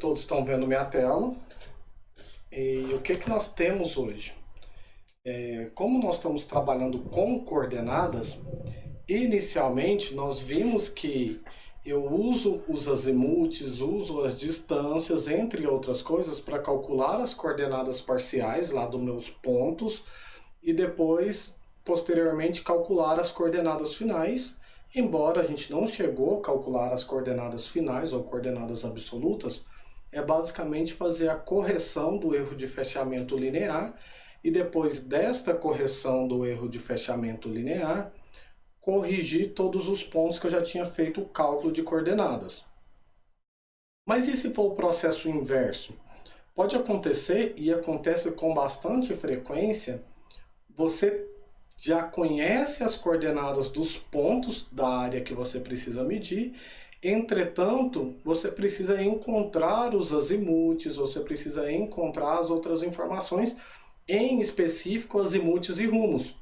todos estão vendo minha tela. E o que nós temos hoje? Como nós estamos trabalhando com coordenadas, inicialmente nós vimos que eu uso os azimuths, uso as distâncias, entre outras coisas, para calcular as coordenadas parciais lá dos meus pontos e depois, posteriormente, calcular as coordenadas finais. Embora a gente não chegou a calcular as coordenadas finais ou coordenadas absolutas, é basicamente fazer a correção do erro de fechamento linear e depois desta correção do erro de fechamento linear, corrigir todos os pontos que eu já tinha feito o cálculo de coordenadas. Mas e se for o processo inverso? Pode acontecer, e acontece com bastante frequência, você já conhece as coordenadas dos pontos da área que você precisa medir, entretanto, você precisa encontrar os azimuths, você precisa encontrar as outras informações, em específico azimuths e rumos.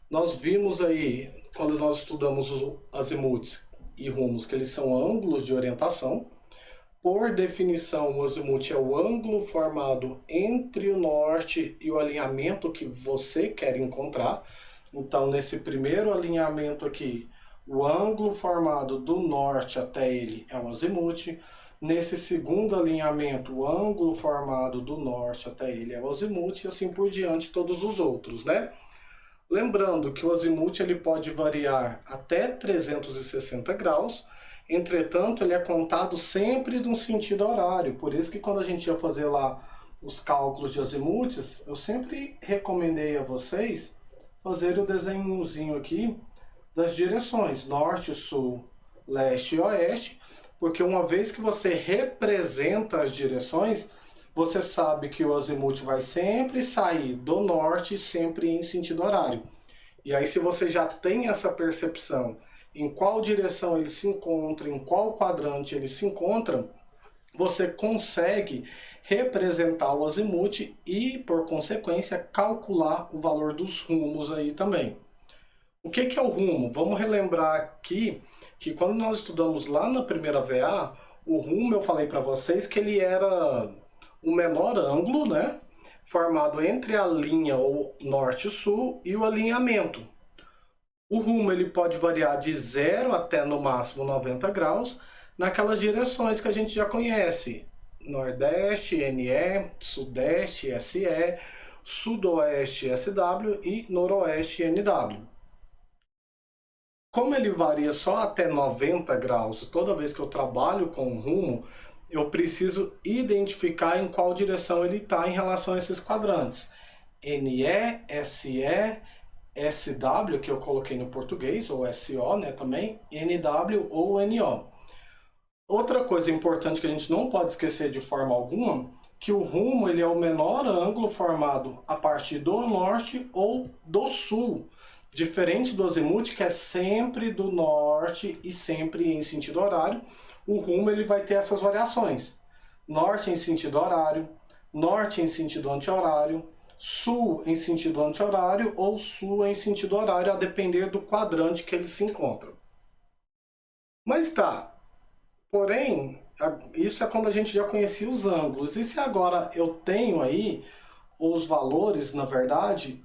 Nós vimos aí, quando nós estudamos os azimuths e rumos, que eles são ângulos de orientação. Por definição, o azimuth é o ângulo formado entre o norte e o alinhamento que você quer encontrar. Então, nesse primeiro alinhamento aqui, o ângulo formado do norte até ele é o azimuth. Nesse segundo alinhamento, o ângulo formado do norte até ele é o azimuth, e assim por diante todos os outros, né? Lembrando que o azimuth ele pode variar até 360 graus, entretanto ele é contado sempre no sentido horário, por isso que quando a gente ia fazer lá os cálculos de azimuths, eu sempre recomendei a vocês fazer o desenhozinho aqui das direções, norte, sul, leste e oeste, porque uma vez que você representa as direções, você sabe que o azimuth vai sempre sair do norte, sempre em sentido horário. E aí, se você já tem essa percepção em qual direção ele se encontra, em qual quadrante ele se encontra, você consegue representar o azimuth e, por consequência, calcular o valor dos rumos aí também. O que é o rumo? Vamos relembrar aqui que quando nós estudamos lá na primeira VA, o rumo eu falei para vocês que ele era o menor ângulo, né, formado entre a linha ou norte-sul e o alinhamento. O rumo ele pode variar de 0 até no máximo 90 graus naquelas direções que a gente já conhece. Nordeste, NE, Sudeste, SE, Sudoeste, SW e Noroeste, NW. Como ele varia só até 90 graus, toda vez que eu trabalho com o rumo, eu preciso identificar em qual direção ele está em relação a esses quadrantes. NE, SE, SW, que eu coloquei no português, ou SO, né, também, NW ou NO. Outra coisa importante que a gente não pode esquecer de forma alguma, que o rumo ele é o menor ângulo formado a partir do norte ou do sul, diferente do azimuth, que é sempre do norte e sempre em sentido horário. O rumo ele vai ter essas variações: norte em sentido horário, norte em sentido anti-horário, sul em sentido anti-horário ou sul em sentido horário, a depender do quadrante que ele se encontra. Mas tá, porém, isso é quando a gente já conhecia os ângulos. E se agora eu tenho aí os valores, na verdade,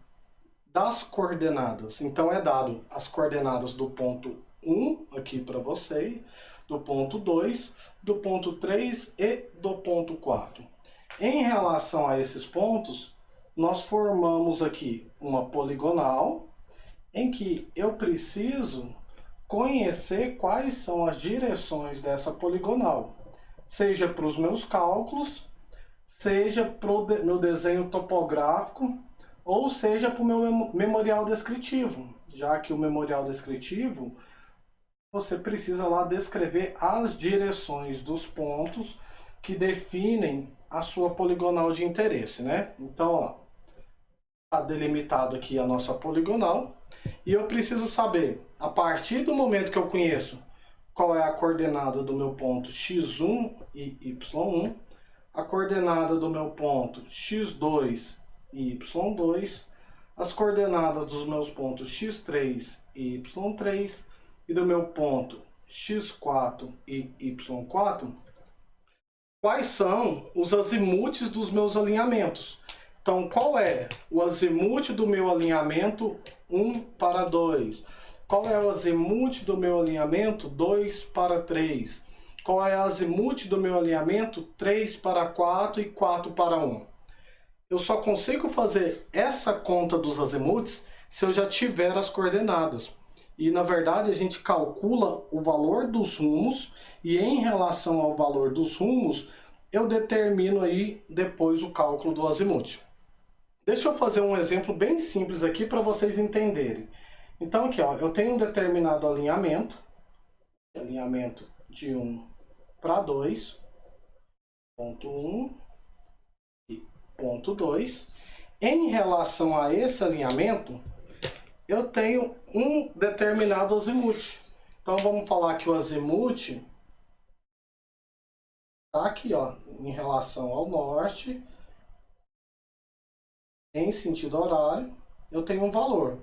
das coordenadas? Então é dado as coordenadas do ponto 1 aqui para você, do ponto 2, do ponto 3 e do ponto 4. Em relação a esses pontos, nós formamos aqui uma poligonal em que eu preciso conhecer quais são as direções dessa poligonal, seja para os meus cálculos, seja para o meu desenho topográfico, ou seja para o meu memorial descritivo, já que o memorial descritivo você precisa lá descrever as direções dos pontos que definem a sua poligonal de interesse, né? Então, ó, está delimitado aqui a nossa poligonal e eu preciso saber, a partir do momento que eu conheço qual é a coordenada do meu ponto x1 e y1, a coordenada do meu ponto x2 e y2, as coordenadas dos meus pontos x3 e y3 e do meu ponto x4 e y4, quais são os azimutes dos meus alinhamentos. Então, qual é o azimute do meu alinhamento 1 para 2? Qual é o azimute do meu alinhamento 2 para 3? Qual é o azimute do meu alinhamento 3 para 4 e 4 para 1? Eu só consigo fazer essa conta dos azimutes se eu já tiver as coordenadas. E, na verdade, a gente calcula o valor dos rumos e, em relação ao valor dos rumos, eu determino aí depois o cálculo do azimute. Deixa eu fazer um exemplo bem simples aqui para vocês entenderem. Então, aqui, ó, eu tenho um determinado alinhamento de 1 para 2, ponto 1 e ponto 2. Em relação a esse alinhamento, eu tenho um determinado azimute. Então, vamos falar que o azimute está aqui, ó, em relação ao norte, em sentido horário, eu tenho um valor.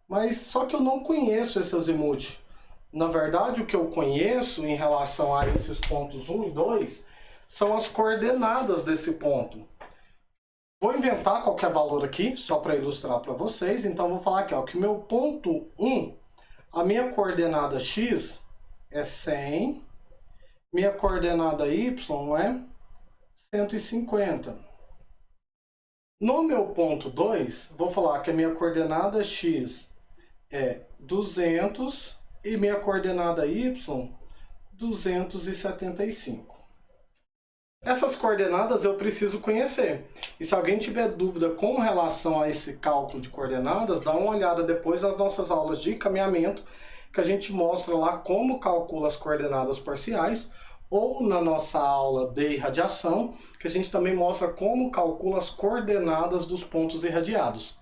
Mas só que eu não conheço esse azimute. Na verdade, o que eu conheço em relação a esses pontos 1 e 2 são as coordenadas desse ponto. Vou inventar qualquer valor aqui, só para ilustrar para vocês. Então, vou falar aqui, ó, que o meu ponto 1, a minha coordenada x é 100, minha coordenada y é 150. No meu ponto 2, vou falar que a minha coordenada x é 200 e minha coordenada y 275. Essas coordenadas eu preciso conhecer. E se alguém tiver dúvida com relação a esse cálculo de coordenadas, dá uma olhada depois nas nossas aulas de caminhamento, que a gente mostra lá como calcula as coordenadas parciais, ou na nossa aula de irradiação, que a gente também mostra como calcula as coordenadas dos pontos irradiados.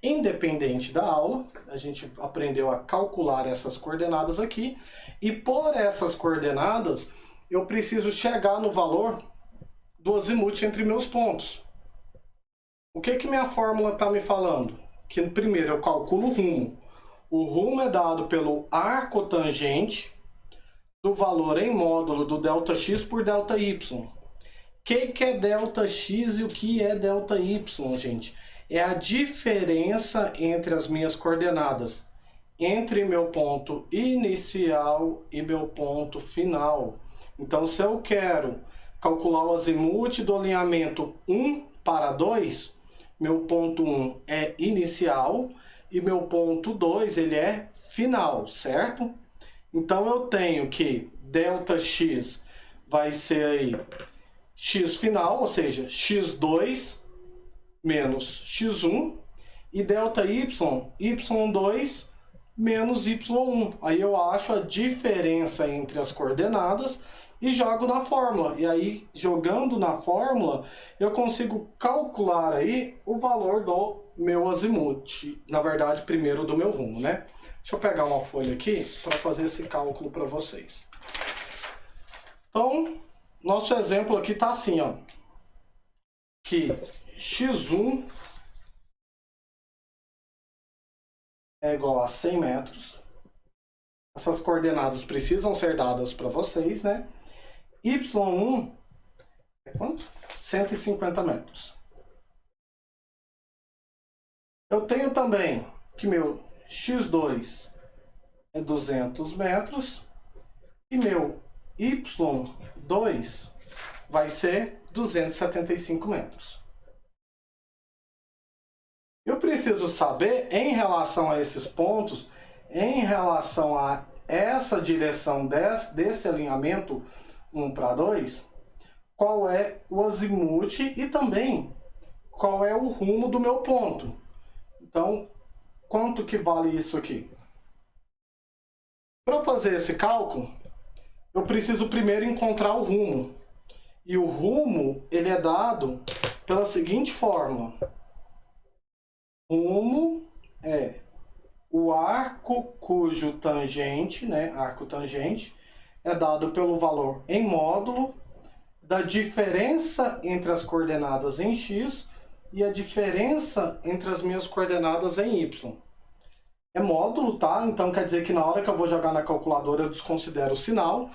Independente da aula, a gente aprendeu a calcular essas coordenadas aqui, e por essas coordenadas eu preciso chegar no valor do azimute entre meus pontos. O que minha fórmula está me falando? Que primeiro eu calculo o rumo. O rumo é dado pelo arco tangente do valor em módulo do ΔX por ΔY. O que é ΔX e o que é ΔY, gente? É a diferença entre as minhas coordenadas, entre meu ponto inicial e meu ponto final. Então, se eu quero calcular o azimute do alinhamento 1 para 2, meu ponto 1 é inicial e meu ponto 2 ele é final, certo? Então, eu tenho que ΔX vai ser aí x final, ou seja, x2 menos x1, e ΔY, y2 menos y1. Aí eu acho a diferença entre as coordenadas e jogo na fórmula. E aí, jogando na fórmula, eu consigo calcular aí o valor do meu azimute. Na verdade, primeiro do meu rumo, né? Deixa eu pegar uma folha aqui para fazer esse cálculo para vocês. Então, nosso exemplo aqui está assim, ó. Que x1 é igual a 100 metros. Essas coordenadas precisam ser dadas para vocês, né? Y1 é quanto? 150 metros. Eu tenho também que meu x2 é 200 metros e meu y2 vai ser 275 metros. Eu preciso saber, em relação a esses pontos, em relação a essa direção desse alinhamento 1 para 2, qual é o azimute e também qual é o rumo do meu ponto. Então, quanto que vale isso aqui? Para fazer esse cálculo, eu preciso primeiro encontrar o rumo. E o rumo, ele é dado pela seguinte fórmula. Rumo é o arco cujo tangente, né, arco tangente, é dado pelo valor em módulo da diferença entre as coordenadas em x e a diferença entre as minhas coordenadas em y. É módulo, tá? Então quer dizer que na hora que eu vou jogar na calculadora eu desconsidero o sinal.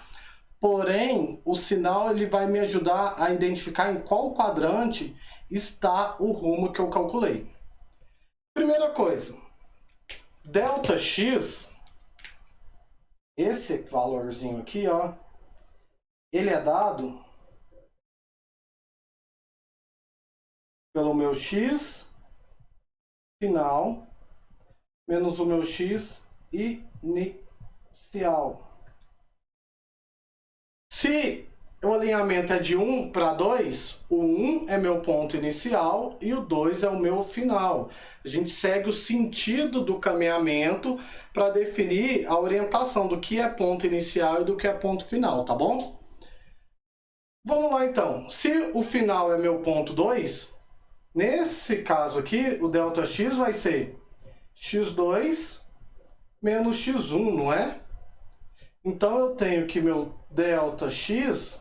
Porém, o sinal ele vai me ajudar a identificar em qual quadrante está o rumo que eu calculei. Primeira coisa, ΔX, esse valorzinho aqui, ó, ele é dado pelo meu x final menos o meu x inicial. Se o alinhamento é de 1 para 2, o 1 é meu ponto inicial e o 2 é o meu final. A gente segue o sentido do caminhamento para definir a orientação do que é ponto inicial e do que é ponto final, tá bom? Vamos lá então. Se o final é meu ponto 2, nesse caso aqui, o ΔX vai ser x2 menos x1, não é? Então eu tenho que meu ΔX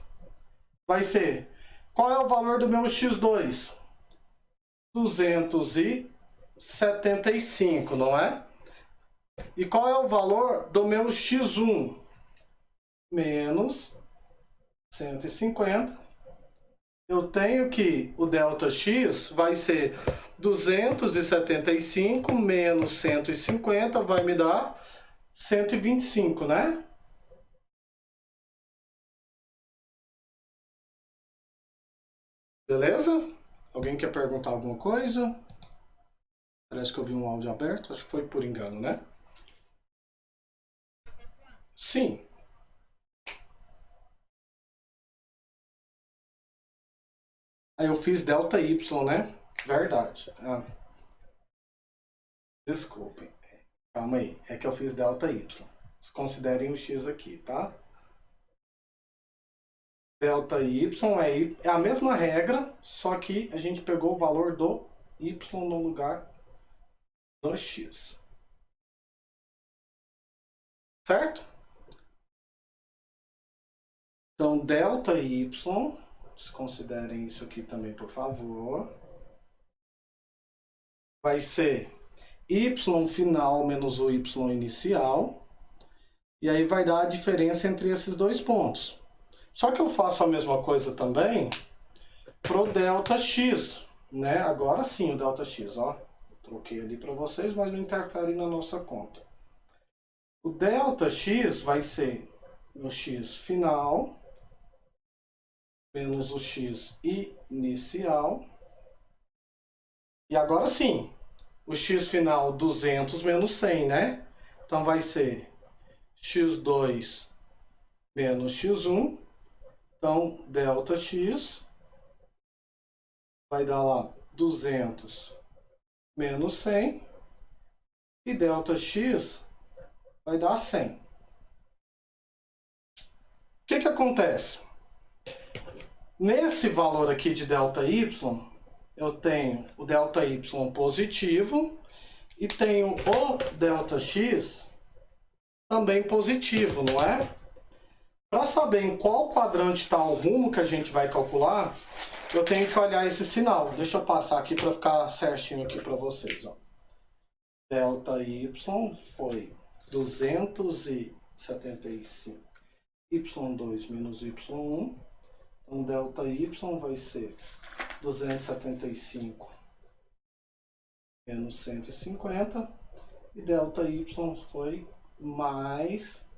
vai ser... Qual é o valor do meu x2? 275, não é? E qual é o valor do meu x1? Menos 150. Eu tenho que o ΔX vai ser 275 menos 150 vai me dar 125, né? Beleza? Alguém quer perguntar alguma coisa? Parece que eu vi um áudio aberto. Acho que foi por engano, né? Sim. Aí eu fiz ΔY, né? Verdade. Ah. Desculpem. Calma aí. É que eu fiz ΔY. Considerem o X aqui, tá? ΔY é a mesma regra, só que a gente pegou o valor do Y no lugar do X. Certo? Então, ΔY, considerem isso aqui também, por favor. Vai ser Y final menos o Y inicial. E aí vai dar a diferença entre esses dois pontos. Só que eu faço a mesma coisa também pro ΔX, né? Agora sim o ΔX, ó. Troquei ali para vocês, mas não interfere na nossa conta. O ΔX vai ser o X final menos o X inicial. E agora sim, o X final 200 menos 100, né? Então vai ser x2 menos x1. Então, ΔX vai dar lá 200 menos 100. E ΔX vai dar 100. O que acontece? Nesse valor aqui de ΔY, eu tenho o ΔY positivo e tenho o ΔX também positivo, não é? Para saber em qual quadrante está o rumo que a gente vai calcular, eu tenho que olhar esse sinal. Deixa eu passar aqui para ficar certinho aqui para vocês. Ó. ΔY foi 275. Y2 menos Y1. Então, ΔY vai ser 275 menos 150. E ΔY foi mais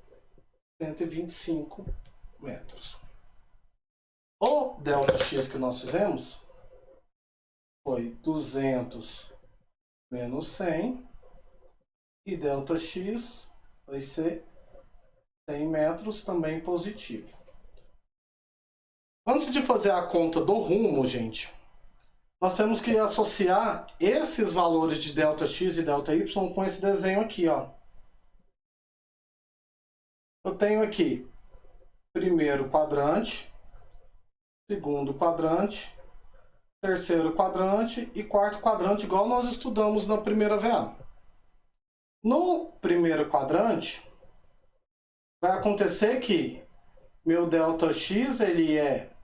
125 metros. O ΔX que nós fizemos foi 200 menos 100 e ΔX vai ser 100 metros, também positivo. Antes de fazer a conta do rumo, gente, nós temos que associar esses valores de ΔX e ΔY com esse desenho aqui, ó. Eu tenho aqui primeiro quadrante, segundo quadrante, terceiro quadrante e quarto quadrante, igual nós estudamos na primeira VA. No primeiro quadrante, vai acontecer que meu ΔX ele é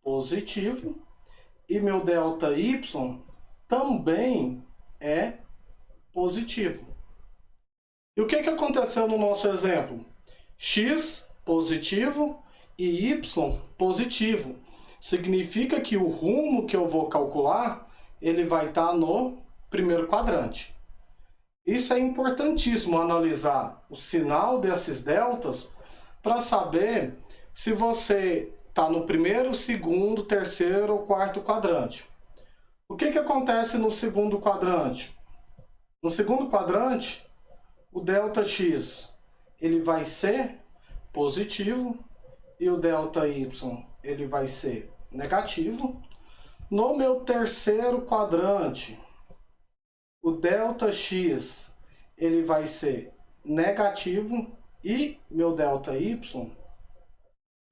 positivo e meu ΔY também é positivo. E o que aconteceu no nosso exemplo? X positivo e y positivo. Significa que o rumo que eu vou calcular, ele vai estar no primeiro quadrante. Isso é importantíssimo, analisar o sinal desses deltas para saber se você está no primeiro, segundo, terceiro ou quarto quadrante. O que acontece no segundo quadrante? No segundo quadrante, o ΔX ele vai ser positivo e o ΔY ele vai ser negativo. No meu terceiro quadrante, o ΔX ele vai ser negativo e meu ΔY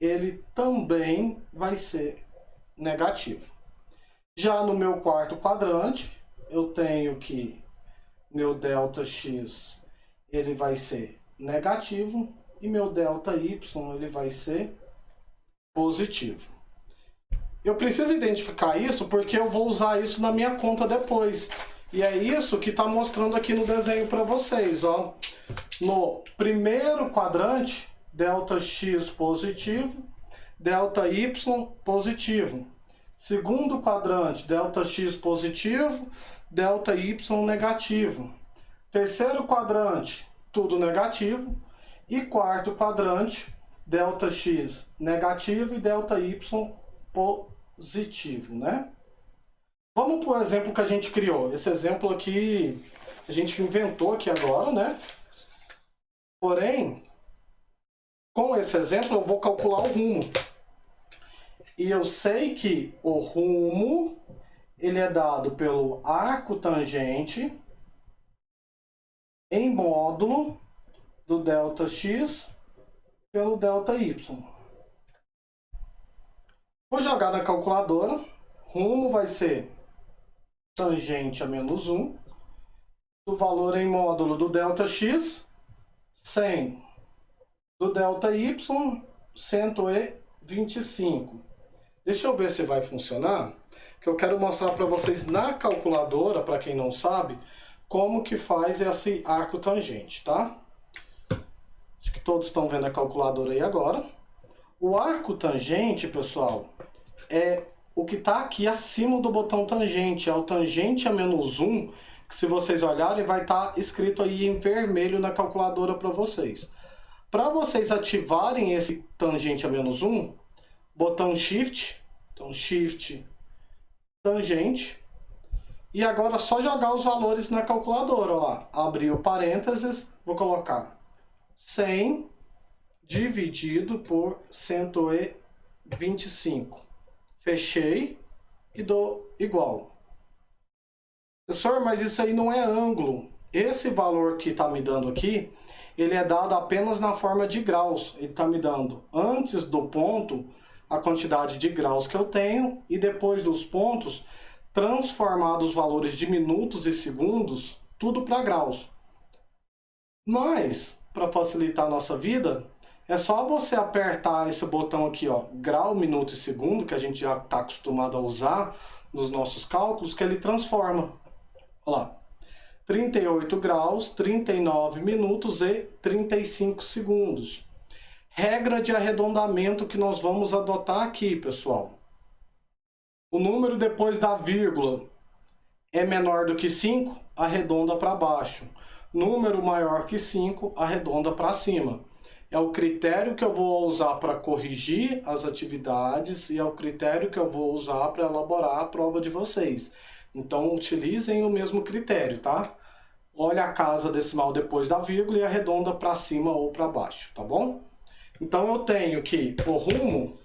ele também vai ser negativo. Já no meu quarto quadrante, eu tenho que meu ΔX ele vai ser negativo e meu ΔY ele vai ser positivo. Eu preciso identificar isso porque eu vou usar isso na minha conta depois. E é isso que está mostrando aqui no desenho para vocês, ó. No primeiro quadrante, ΔX positivo, ΔY positivo. Segundo quadrante, ΔX positivo, ΔY negativo. Terceiro quadrante, tudo negativo. E quarto quadrante, ΔX negativo e ΔY positivo, né? Vamos para o exemplo que a gente criou. Esse exemplo aqui a gente inventou aqui agora, né? Porém, com esse exemplo eu vou calcular o rumo. E eu sei que o rumo ele é dado pelo arco tangente em módulo do ΔX pelo ΔY. Vou jogar na calculadora. Rumo vai ser tangente a menos 1. Do valor em módulo do ΔX, 100. Do ΔY, 125. Deixa eu ver se vai funcionar, que eu quero mostrar para vocês na calculadora, para quem não sabe, como que faz esse arco tangente, tá? Acho que todos estão vendo a calculadora aí agora. O arco tangente, pessoal, é o que está aqui acima do botão tangente, é o tangente a menos 1, que se vocês olharem vai estar escrito aí em vermelho na calculadora para vocês. Para vocês ativarem esse tangente a menos 1, botão Shift, então Shift, tangente, e agora é só jogar os valores na calculadora, ó lá, abrir o parênteses, vou colocar 100 dividido por 125. Fechei e dou igual. Professor, mas isso aí não é ângulo. Esse valor que está me dando aqui, ele é dado apenas na forma de graus. Ele está me dando antes do ponto a quantidade de graus que eu tenho e depois dos pontos transformar os valores de minutos e segundos tudo para graus. Mas, para facilitar a nossa vida, é só você apertar esse botão aqui, ó, grau, minuto e segundo, que a gente já está acostumado a usar nos nossos cálculos, que ele transforma. Olha lá, 38 graus, 39 minutos e 35 segundos. Regra de arredondamento que nós vamos adotar aqui, pessoal. O número depois da vírgula é menor do que 5, arredonda para baixo. Número maior que 5, arredonda para cima. É o critério que eu vou usar para corrigir as atividades e é o critério que eu vou usar para elaborar a prova de vocês. Então, utilizem o mesmo critério, tá? Olha a casa decimal depois da vírgula e arredonda para cima ou para baixo, tá bom? Então, eu tenho que o rumo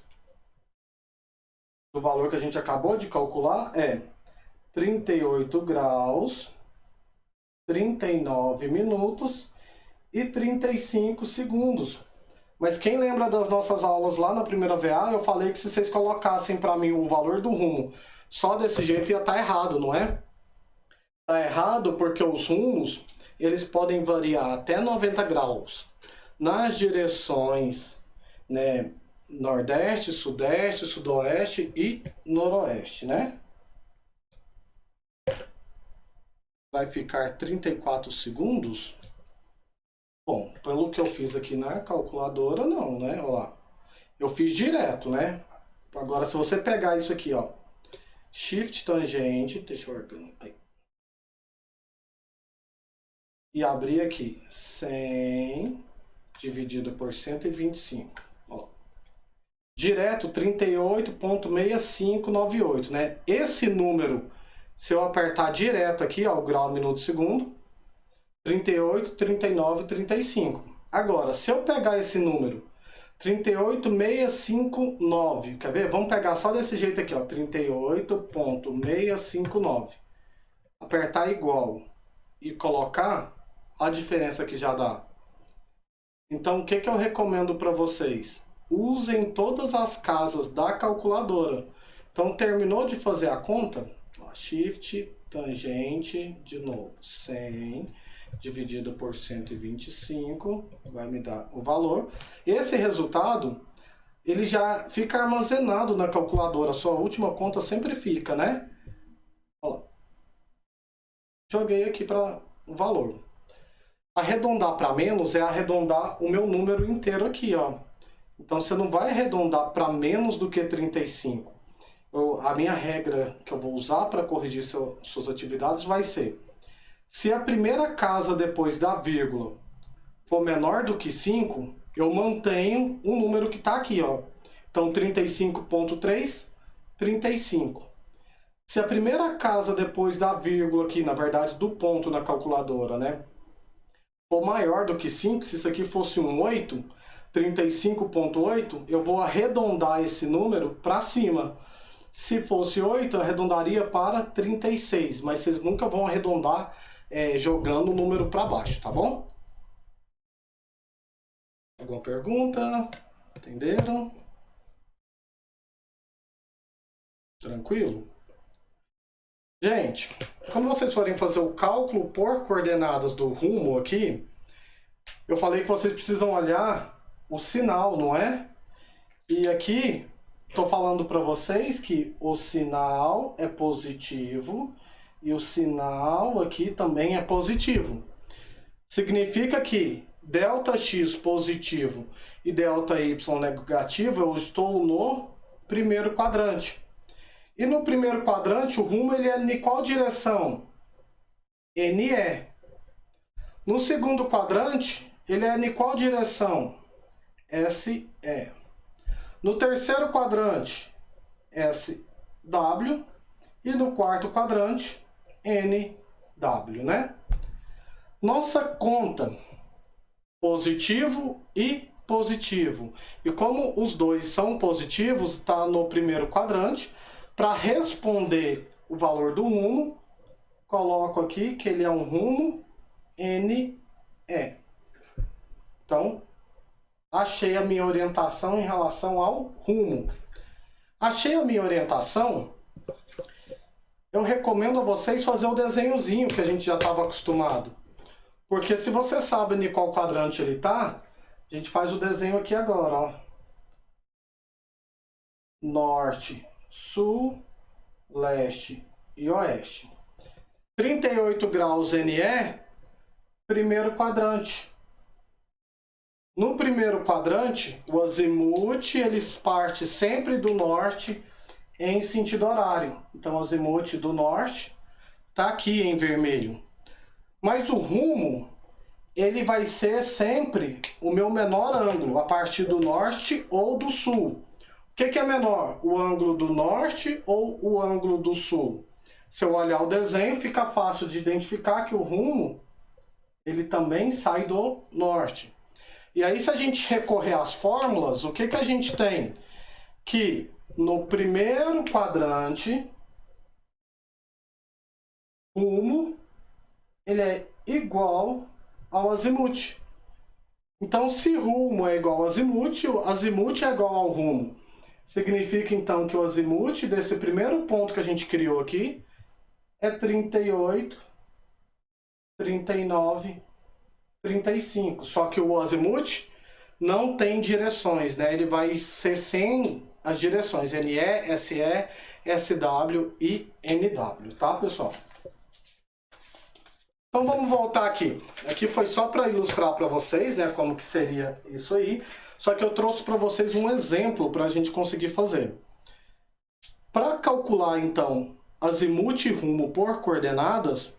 do valor que a gente acabou de calcular é 38 graus, 39 minutos e 35 segundos. Mas quem lembra das nossas aulas lá na primeira VA, eu falei que se vocês colocassem para mim o valor do rumo só desse jeito ia estar errado, não é? Está errado porque os rumos, eles podem variar até 90 graus nas direções, né, nordeste, sudeste, sudoeste e noroeste, né? Vai ficar 34 segundos. Bom, pelo que eu fiz aqui na calculadora, não, né? Olha lá. eu fiz direto, né? Agora, se você pegar isso aqui, ó, Shift tangente, deixa eu organizar, e abrir aqui, 100 dividido por 125, ó. Direto 38,6598, né? Esse número, se eu apertar direto aqui, ó, o grau, minuto, segundo, 38, 39, 35. Agora, se eu pegar esse número, 38,659, quer ver? Vamos pegar só desse jeito aqui, ó, 38,659. Apertar igual e colocar, a diferença que já dá. Então, o que eu recomendo para vocês? Usem todas as casas da calculadora. Então, terminou de fazer a conta, ó, Shift, tangente, de novo, 100 dividido por 125, vai me dar o valor. Esse resultado, ele já fica armazenado na calculadora, a sua última conta sempre fica, né? Ó, joguei aqui para o valor. Arredondar para menos é arredondar o meu número inteiro aqui, ó. Então, você não vai arredondar para menos do que 35. A minha regra que eu vou usar para corrigir suas atividades vai ser: se a primeira casa depois da vírgula for menor do que 5, eu mantenho o número que está aqui, ó. Então, 35,3, 35. Se a primeira casa depois da vírgula aqui, na verdade, do ponto na calculadora, né, for maior do que 5, se isso aqui fosse um 8, 35,8, eu vou arredondar esse número para cima. Se fosse 8, eu arredondaria para 36, mas vocês nunca vão arredondar jogando o número para baixo, tá bom? Alguma pergunta? Entenderam? Tranquilo? Gente, quando vocês forem fazer o cálculo por coordenadas do rumo aqui, eu falei que vocês precisam olhar o sinal, não é? E aqui, estou falando para vocês que o sinal é positivo e o sinal aqui também é positivo. Significa que ΔX positivo e ΔY negativo, eu estou no primeiro quadrante. E no primeiro quadrante, o rumo ele é em qual direção? NE. No segundo quadrante, ele é em qual direção? SE. No terceiro quadrante, SW. E no quarto quadrante, NW, né? Nossa conta, positivo e positivo. E como os dois são positivos, está no primeiro quadrante. Para responder o valor do rumo, coloco aqui que ele é um rumo NE. Então, achei a minha orientação em relação ao rumo. Achei a minha orientação, eu recomendo a vocês fazer o desenhozinho que a gente já estava acostumado. Porque se você sabe em qual quadrante ele está, a gente faz o desenho aqui agora, ó. Norte, sul, leste e oeste. 38 graus NE, primeiro quadrante. No primeiro quadrante, o azimuth ele parte sempre do norte em sentido horário. Então, o azimuth do norte está aqui em vermelho. Mas o rumo, ele vai ser sempre o meu menor ângulo, a partir do norte ou do sul. O que é menor? O ângulo do norte ou o ângulo do sul? Se eu olhar o desenho, fica fácil de identificar que o rumo, ele também sai do norte. E aí, se a gente recorrer às fórmulas, o que a gente tem? Que no primeiro quadrante, rumo, ele é igual ao azimuth. Então, se rumo é igual ao azimuth, o azimuth é igual ao rumo. Significa, então, que o azimuth desse primeiro ponto que a gente criou aqui é 38, 39, 35. Só que o azimuth não tem direções, né? Ele vai ser sem as direções NE, SE, SW e NW, tá, pessoal? Então vamos voltar aqui. Aqui foi só para ilustrar para vocês, né, como que seria isso aí. Só que eu trouxe para vocês um exemplo para a gente conseguir fazer. Para calcular, então, azimuth e rumo por coordenadas,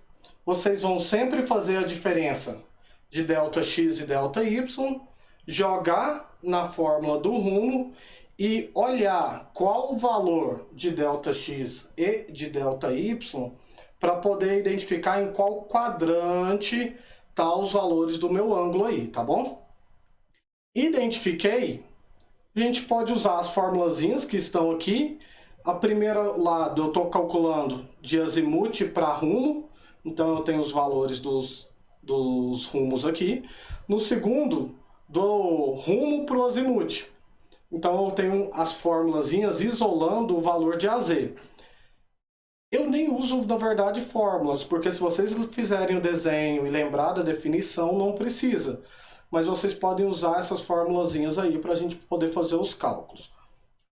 vocês vão sempre fazer a diferença de ΔX e ΔY, jogar na fórmula do rumo e olhar qual o valor de ΔX e de ΔY para poder identificar em qual quadrante tá os valores do meu ângulo aí, tá bom? Identifiquei, a gente pode usar as formulazinhas que estão aqui. A primeira lado eu estou calculando de azimuth para rumo, então eu tenho os valores dos rumos aqui. No segundo, do rumo para o azimuth. Então eu tenho as formulazinhas isolando o valor de AZ. Eu nem uso, na verdade, fórmulas, porque se vocês fizerem o desenho e lembrar da definição, não precisa. Mas vocês podem usar essas formulazinhas aí para a gente poder fazer os cálculos.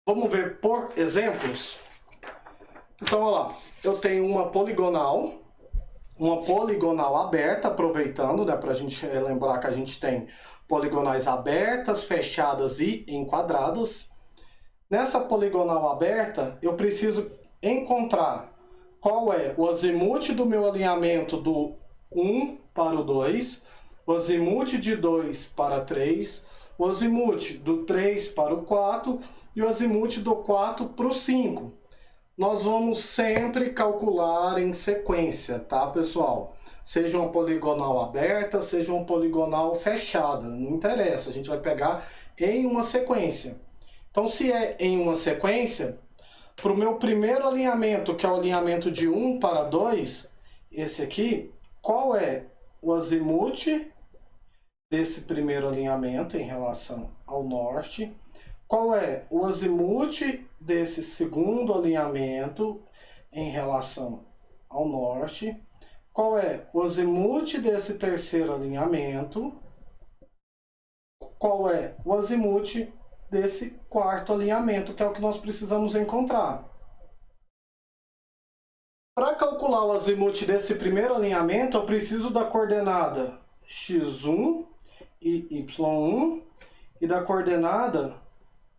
Vamos ver por exemplos? Então, olha lá, eu tenho uma poligonal aberta, aproveitando, né, para a gente lembrar que a gente tem poligonais abertas, fechadas e enquadradas. Nessa poligonal aberta, eu preciso encontrar qual é o azimuth do meu alinhamento do 1 para o 2, o azimuth de 2 para 3, o azimuth do 3 para o 4 e o azimuth do 4 para o 5. Nós vamos sempre calcular em sequência, tá, pessoal? Seja uma poligonal aberta, seja uma poligonal fechada, não interessa, a gente vai pegar em uma sequência. Então, se é em uma sequência, para o meu primeiro alinhamento, que é o alinhamento de 1 para 2, esse aqui, qual é o azimuth desse primeiro alinhamento em relação ao norte? Qual é o azimuth desse segundo alinhamento em relação ao norte? Qual é o azimuth desse terceiro alinhamento? Qual é o azimuth desse quarto alinhamento, que é o que nós precisamos encontrar? Para calcular o azimuth desse primeiro alinhamento, eu preciso da coordenada x1 e y1 e da coordenada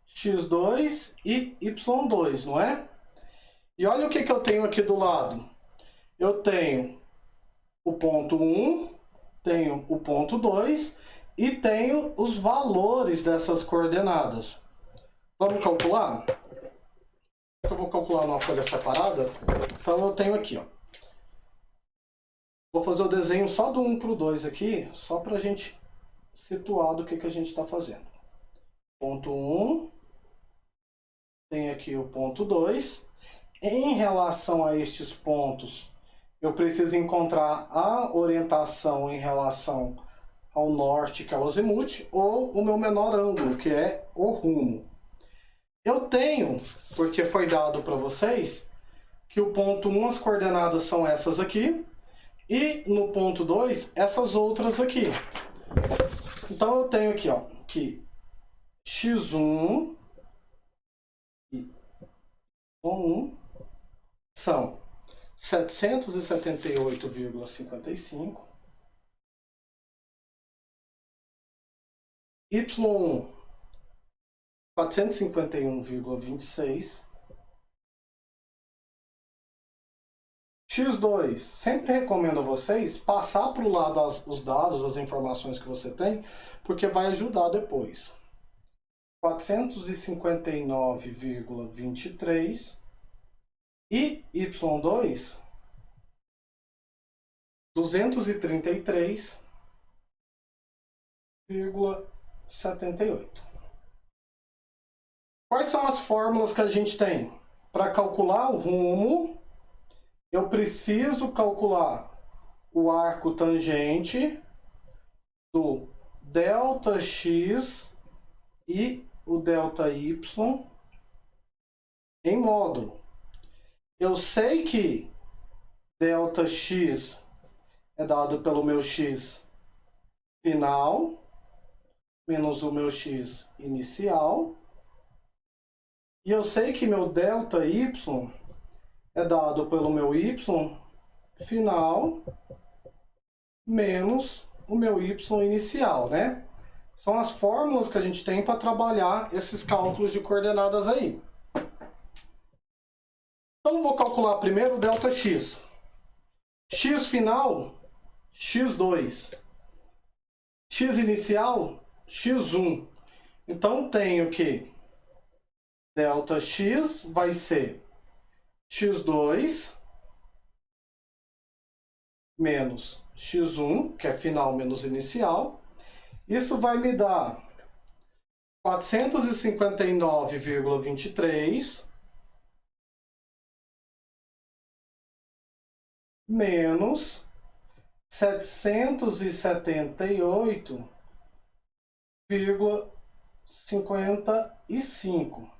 x2 e y2, não é? E olha o que eu tenho aqui do lado. Eu tenho o ponto 1, tenho o ponto 2 e tenho os valores dessas coordenadas. Vamos calcular? Eu vou calcular numa folha separada. Então eu tenho aqui, ó. Vou fazer o desenho só do 1 para o 2 aqui, só para a gente situar do que a gente está fazendo. Ponto 1, tem aqui o ponto 2. Em relação a estes pontos, eu preciso encontrar a orientação em relação ao norte, que é o azimuth, ou o meu menor ângulo, que é o rumo. Eu tenho, porque foi dado para vocês, que o ponto 1, as coordenadas são essas aqui, e no ponto 2, essas outras aqui. Então eu tenho aqui, ó, que x1 e y1 são 778,55, y1 451,26, x2, sempre recomendo a vocês passar para o lado os dados, as informações que você tem, porque vai ajudar depois. 459,23 e y2 233,78. Quais são as fórmulas que a gente tem? Para calcular o rumo, eu preciso calcular o arco tangente do ΔX e o ΔY em módulo. Eu sei que ΔX é dado pelo meu x final menos o meu x inicial. E eu sei que meu ΔY é dado pelo meu y final menos o meu y inicial, né? São as fórmulas que a gente tem para trabalhar esses cálculos de coordenadas aí. Então, eu vou calcular primeiro o ΔX. X final, x2. X inicial, x1. Então, tenho que ΔX vai ser x2 menos x1, que é final menos inicial. Isso vai me dar 459,23 menos 778,55.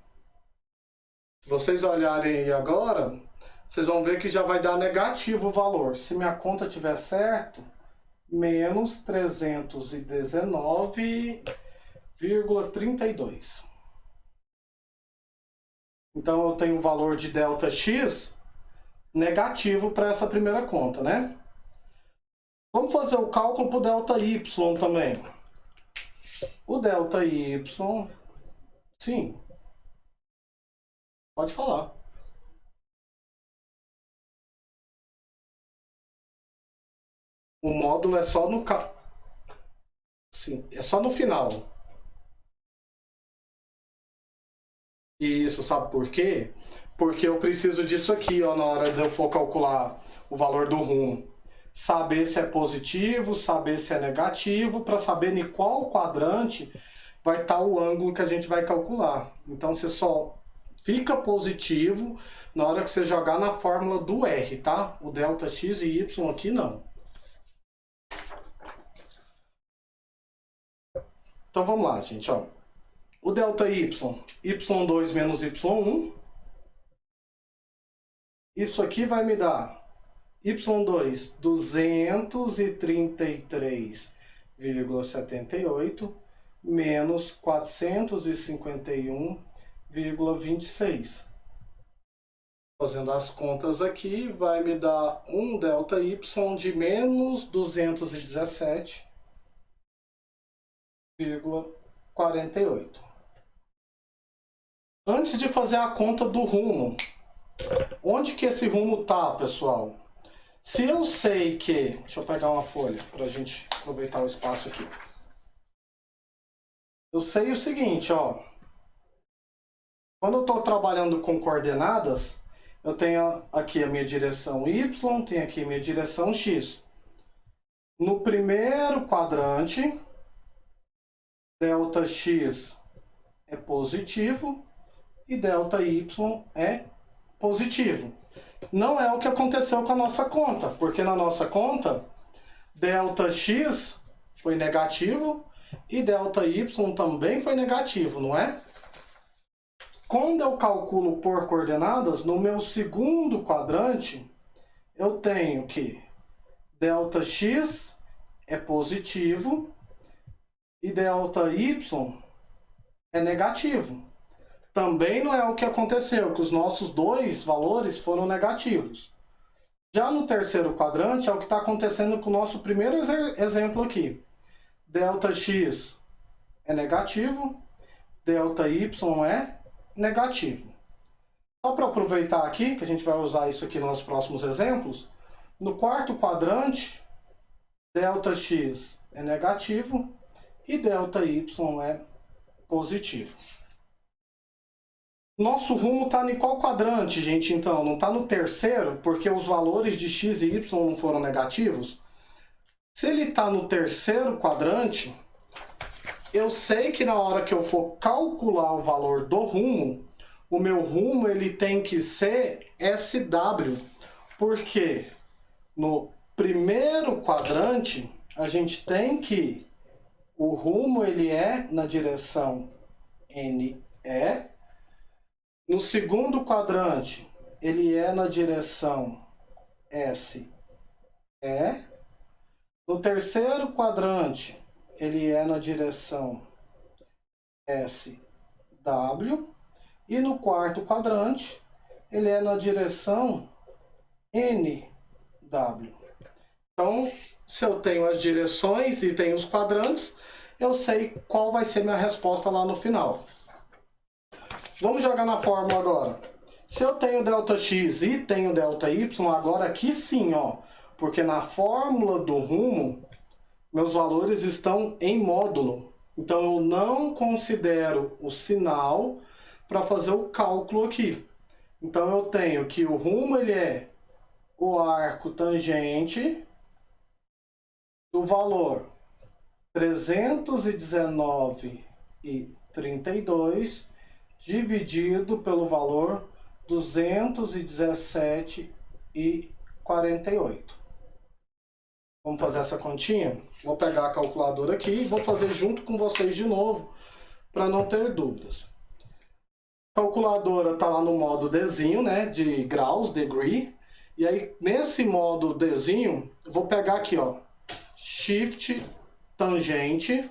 Se vocês olharem aí agora, vocês vão ver que já vai dar negativo o valor. Se minha conta tiver certo, menos 319,32. Então eu tenho um valor de ΔX negativo para essa primeira conta, né? Vamos fazer o cálculo para o ΔY também. O ΔY, sim, pode falar. O módulo é só no sim, é só no final. Isso, sabe por quê? Porque eu preciso disso aqui, ó, na hora de eu for calcular o valor do rumo. Saber se é positivo, saber se é negativo, para saber em qual quadrante vai estar o ângulo que a gente vai calcular. Então, você só fica positivo na hora que você jogar na fórmula do R, tá? O ΔX e Y aqui não. Então, vamos lá, gente, ó. O ΔY, y2 menos y1. Isso aqui vai me dar y2, 233,78 menos 451,26. Fazendo as contas aqui, vai me dar um ΔY de menos 217,48. Antes de fazer a conta do rumo, onde que esse rumo tá, pessoal? Se eu sei que... Deixa eu pegar uma folha para a gente aproveitar o espaço aqui. Eu sei o seguinte, ó. Quando eu estou trabalhando com coordenadas, eu tenho aqui a minha direção y, tenho aqui a minha direção x. No primeiro quadrante, ΔX é positivo e ΔY é positivo. Não é o que aconteceu com a nossa conta, porque na nossa conta, ΔX foi negativo e ΔY também foi negativo, não é? Quando eu calculo por coordenadas, no meu segundo quadrante, eu tenho que ΔX é positivo e ΔY é negativo. Também não é o que aconteceu, que os nossos dois valores foram negativos. Já no terceiro quadrante, é o que está acontecendo com o nosso primeiro exemplo aqui. ΔX é negativo, ΔY é negativo. Só para aproveitar aqui, que a gente vai usar isso aqui nos próximos exemplos, no quarto quadrante, ΔX é negativo e ΔY é positivo. Nosso rumo está em qual quadrante, gente? Então, não está no terceiro, porque os valores de x e y não foram negativos? Se ele está no terceiro quadrante, eu sei que na hora que eu for calcular o valor do rumo, o meu rumo ele tem que ser SW, porque no primeiro quadrante, a gente tem que o rumo ele é na direção NE. No segundo quadrante, ele é na direção SE. No terceiro quadrante, ele é na direção SW. E no quarto quadrante, ele é na direção NW. Então, se eu tenho as direções e tenho os quadrantes, eu sei qual vai ser minha resposta lá no final. Vamos jogar na fórmula agora. Se eu tenho ΔX e tenho ΔY, agora aqui sim, ó, porque na fórmula do rumo, meus valores estão em módulo. Então eu não considero o sinal para fazer o cálculo aqui. Então eu tenho que o rumo ele é o arco tangente do valor 319,32 dividido pelo valor 217,48. Vamos fazer essa continha? Vou pegar a calculadora aqui e vou fazer junto com vocês de novo, para não ter dúvidas. A calculadora está lá no modo Dzinho, né, de graus, degree. E aí, nesse modo Dzinho, eu vou pegar aqui, ó, Shift, tangente,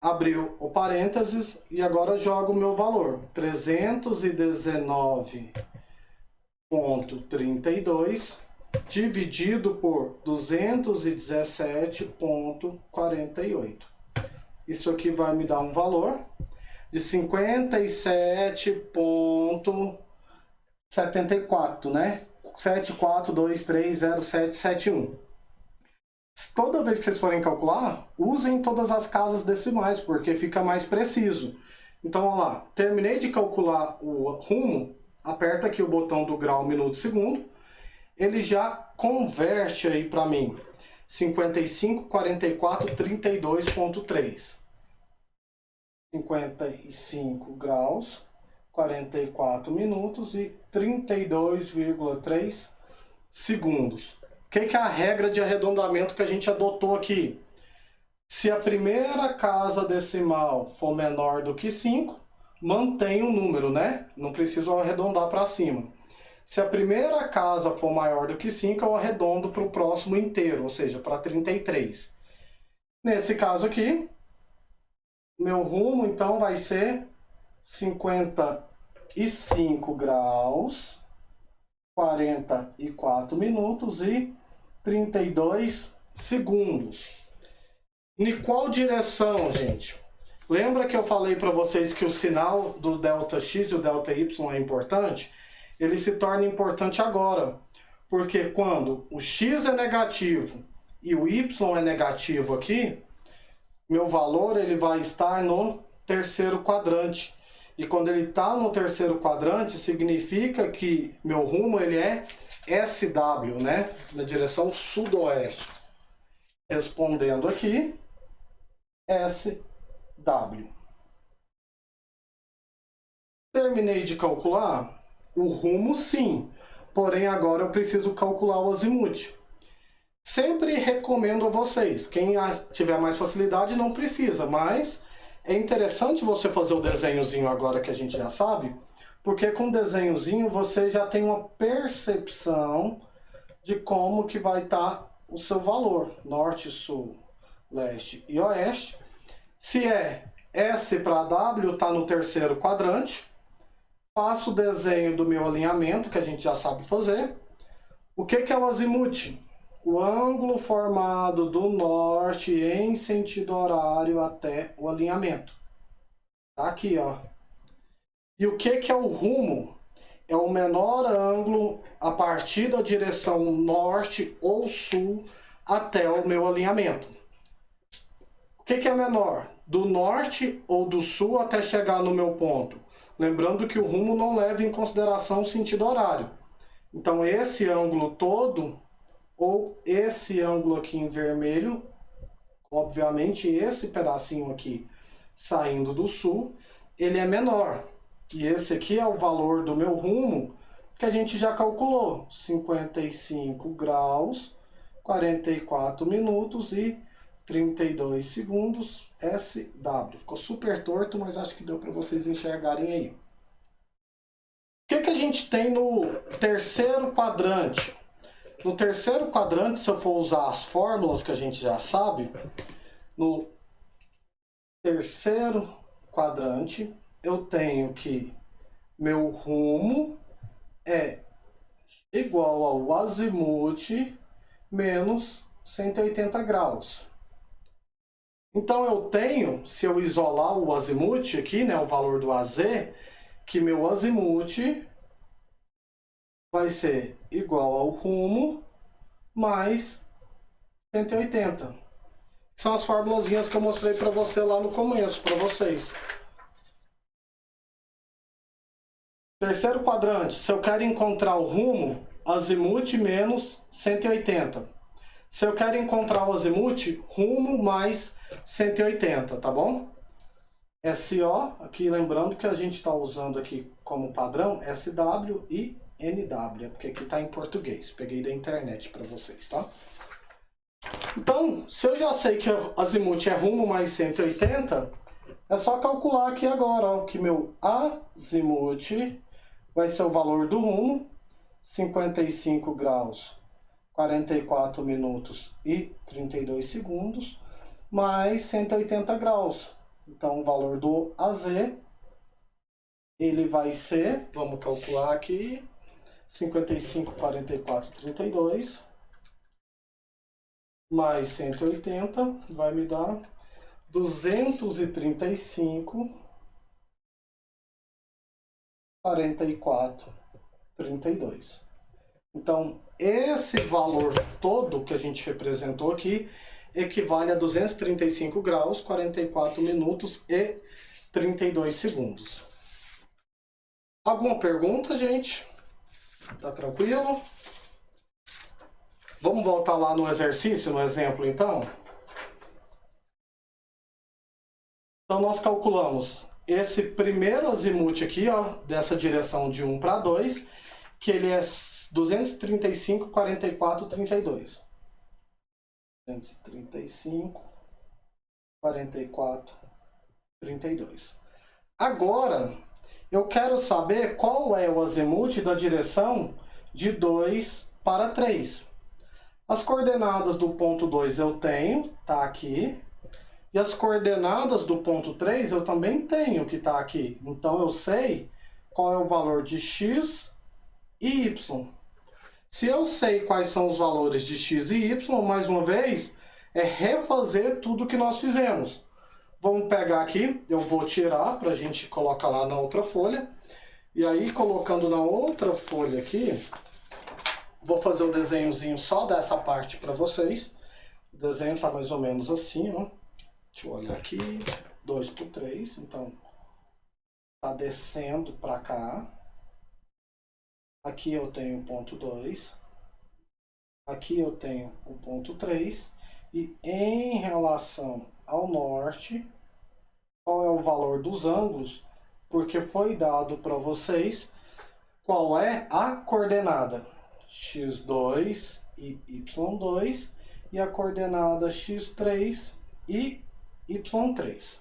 abriu o parênteses e agora jogo o meu valor, 319,32 dividido por 217,48. Isso aqui vai me dar um valor de 57,74, né? 74230771. Toda vez que vocês forem calcular, usem todas as casas decimais, porque fica mais preciso. Então, olha lá, terminei de calcular o rumo, aperta aqui o botão do grau, minuto, segundo, ele já converte aí para mim 55,44,32,3. 55 graus, 44 minutos e 32,3 segundos. O que é a regra de arredondamento que a gente adotou aqui? Se a primeira casa decimal for menor do que 5, mantém o número, né? Não preciso arredondar para cima. Se a primeira casa for maior do que 5, eu arredondo para o próximo inteiro, ou seja, para 33. Nesse caso aqui, meu rumo então vai ser 55 graus, 44 minutos e 32 segundos. Em qual direção, gente? Lembra que eu falei para vocês que o sinal do ΔX e o ΔY é importante? Ele se torna importante agora, porque quando o x é negativo e o y é negativo aqui, meu valor ele vai estar no terceiro quadrante. E quando ele está no terceiro quadrante, significa que meu rumo ele é SW, né? Na direção sudoeste. Respondendo aqui, SW. Terminei de calcular o rumo, sim. Porém, agora eu preciso calcular o azimuth. Sempre recomendo a vocês, quem tiver mais facilidade não precisa, mas é interessante você fazer o desenhozinho agora que a gente já sabe, porque com o desenhozinho você já tem uma percepção de como que vai estar o seu valor, norte, sul, leste e oeste. Se é S para W, está no terceiro quadrante. Faço o desenho do meu alinhamento, que a gente já sabe fazer. O que é o azimuth? O ângulo formado do norte em sentido horário até o alinhamento. Tá aqui, ó. E o que é o rumo? É o menor ângulo a partir da direção norte ou sul até o meu alinhamento. O que é menor? Do norte ou do sul até chegar no meu ponto. Lembrando que o rumo não leva em consideração o sentido horário. Então, esse ângulo todo, ou esse ângulo aqui em vermelho, obviamente esse pedacinho aqui saindo do sul, ele é menor. E esse aqui é o valor do meu rumo, que a gente já calculou. 55 graus, 44 minutos e 32 segundos, SW. Ficou super torto, mas acho que deu para vocês enxergarem aí. O que a gente tem no terceiro quadrante? No terceiro quadrante, se eu for usar as fórmulas que a gente já sabe, no terceiro quadrante, eu tenho que meu rumo é igual ao azimuth menos 180 graus. Então eu tenho, se eu isolar o azimuth aqui, né, o valor do AZ, que meu azimuth vai ser igual ao rumo mais 180. São as formulazinhas que eu mostrei para você lá no começo, para vocês. Terceiro quadrante, se eu quero encontrar o rumo, azimuth menos 180. Se eu quero encontrar o azimuth, rumo mais 180, tá bom? SO, aqui lembrando que a gente está usando aqui como padrão SW e NW, porque aqui está em português. Peguei da internet para vocês, tá? Então, se eu já sei que o azimuth é rumo mais 180, é só calcular aqui agora, ó, que meu azimuth vai ser o valor do rumo, 55 graus, 44 minutos e 32 segundos, mais 180 graus. Então, o valor do AZ, ele vai ser, vamos calcular aqui, 55, 44, 32, mais 180, vai me dar 235, 44, 32. Então, esse valor todo que a gente representou aqui equivale a 235 graus, 44 minutos e 32 segundos. Alguma pergunta, gente? Tá tranquilo? Vamos voltar lá no exercício, no exemplo, então? Então, nós calculamos esse primeiro azimuth aqui, ó, dessa direção de 1 para 2, que ele é 235, 44, 32. 235, 44, 32. Agora, eu quero saber qual é o azimuth da direção de 2 para 3. As coordenadas do ponto 2 eu tenho, tá aqui. E as coordenadas do ponto 3 eu também tenho, que tá aqui. Então eu sei qual é o valor de x e y. Se eu sei quais são os valores de x e y, mais uma vez, é refazer tudo que nós fizemos. Vamos pegar aqui, eu vou tirar para a gente colocar lá na outra folha. E aí, colocando na outra folha aqui, vou fazer o desenhozinho só dessa parte para vocês. O desenho tá mais ou menos assim, ó. Deixa eu olhar aqui, 2 por 3, então tá descendo para cá. Aqui eu tenho o ponto 2, aqui eu tenho o ponto 3, e em relação ao norte, qual é o valor dos ângulos? Porque foi dado para vocês qual é a coordenada x2 e y2 e a coordenada x3 e y3.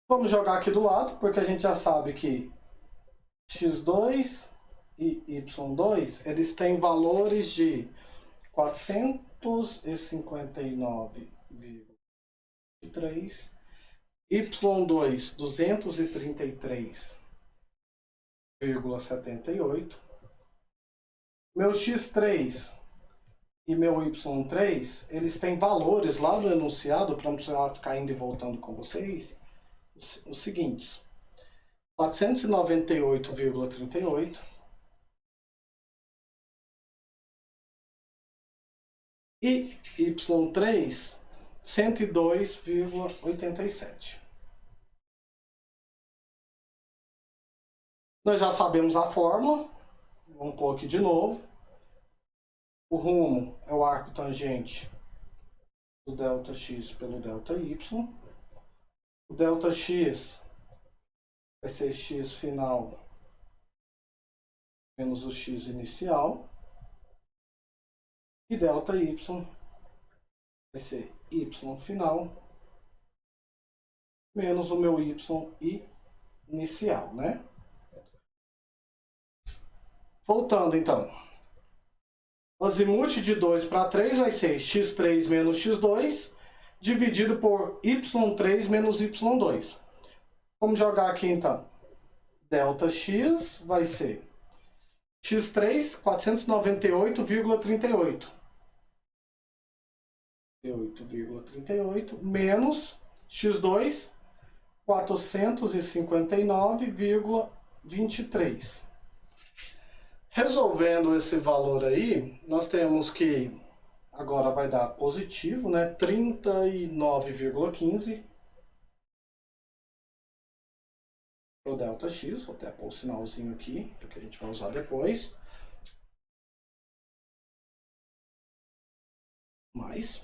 Vamos jogar aqui do lado, porque a gente já sabe que x2 e y2, eles têm valores de 459,3, y2 233,78, meu x3 e meu y3, eles têm valores lá no enunciado, para não precisar ficar indo e voltando com vocês, os seguintes: 498,38, e y3, 102,87. Nós já sabemos a fórmula, vamos pôr aqui de novo. O rumo é o arco tangente do ΔX pelo ΔY. O ΔX vai ser x final menos o x inicial. E ΔY vai ser y final menos o meu y inicial, né? Voltando então. O azimuth de 2 para 3 vai ser x3 menos x2 dividido por y3 menos y2. Vamos jogar aqui então. ΔX vai ser x3, 498,38. 8,38 menos x2, 459,23. Resolvendo esse valor aí, nós temos que agora vai dar positivo, né? 39,15 para o ΔX. Vou até pôr o sinalzinho aqui, porque a gente vai usar depois. Mais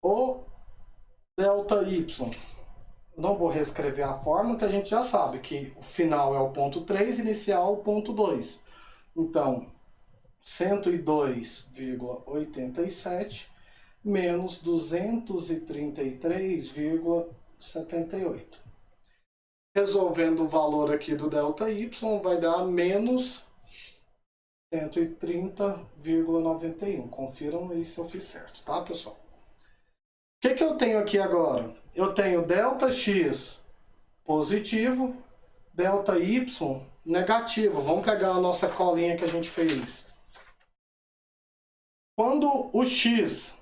o ΔY. Não vou reescrever a fórmula, que a gente já sabe que o final é o ponto 3, inicial o ponto 2. Então, 102,87 menos 233,78. Resolvendo o valor aqui do ΔY, vai dar menos 130,91. Confiram aí se eu fiz certo, tá, pessoal? O que eu tenho aqui agora? Eu tenho ΔX positivo, ΔY negativo. Vamos pegar a nossa colinha que a gente fez. Quando o X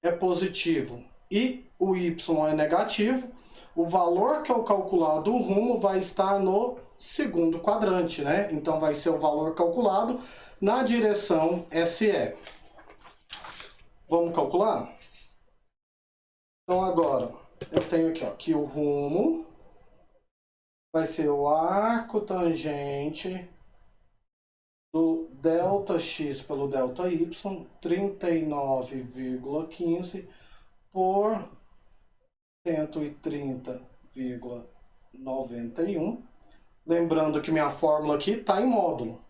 é positivo e o Y é negativo, o valor que eu calcular do rumo vai estar no segundo quadrante, né? Então vai ser o valor calculado na direção SE. Vamos calcular? Então agora eu tenho aqui, ó, que o rumo vai ser o arco tangente do ΔX pelo ΔY, 39,15 por 130,91. Lembrando que minha fórmula aqui está em módulo.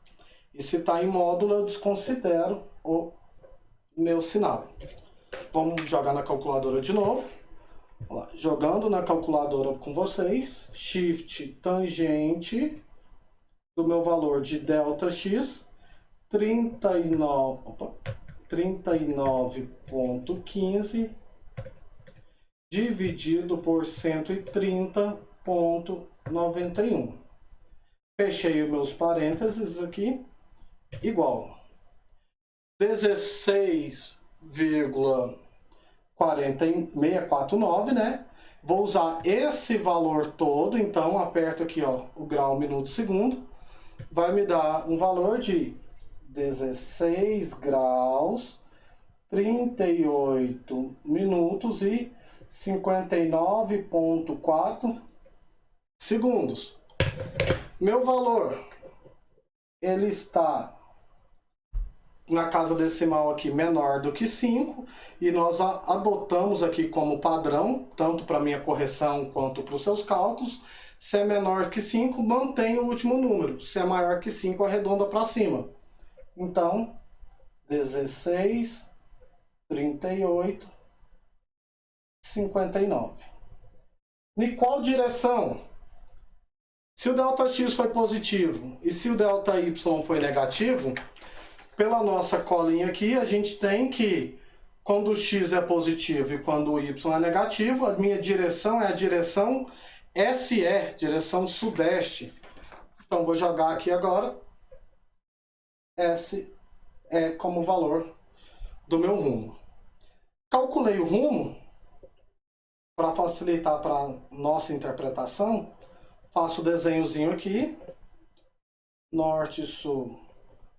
E se está em módulo, eu desconsidero o meu sinal. Vamos jogar na calculadora de novo. Ó, jogando na calculadora com vocês, shift tangente do meu valor de ΔX, 39,15 dividido por 130,91. Fechei os meus parênteses aqui, igual 16,649, né? Vou usar esse valor todo, então aperto aqui, ó, o grau, minuto, segundo. Vai me dar um valor de 16 graus, 38 minutos e 59,4 segundos. Meu valor, ele está na casa decimal aqui menor do que 5, e nós adotamos aqui como padrão, tanto para minha correção quanto para os seus cálculos. Se é menor que 5, mantém o último número. Se é maior que 5, arredonda para cima. Então, 16, 38, 59. Em qual direção? Se o ΔX foi positivo e se o ΔY foi negativo, pela nossa colinha aqui, a gente tem que, quando o X é positivo e quando o Y é negativo, a minha direção é a direção SE, direção sudeste. Então, vou jogar aqui agora SE como valor do meu rumo. Calculei o rumo, para facilitar para a nossa interpretação, faço o desenhozinho aqui, norte, sul,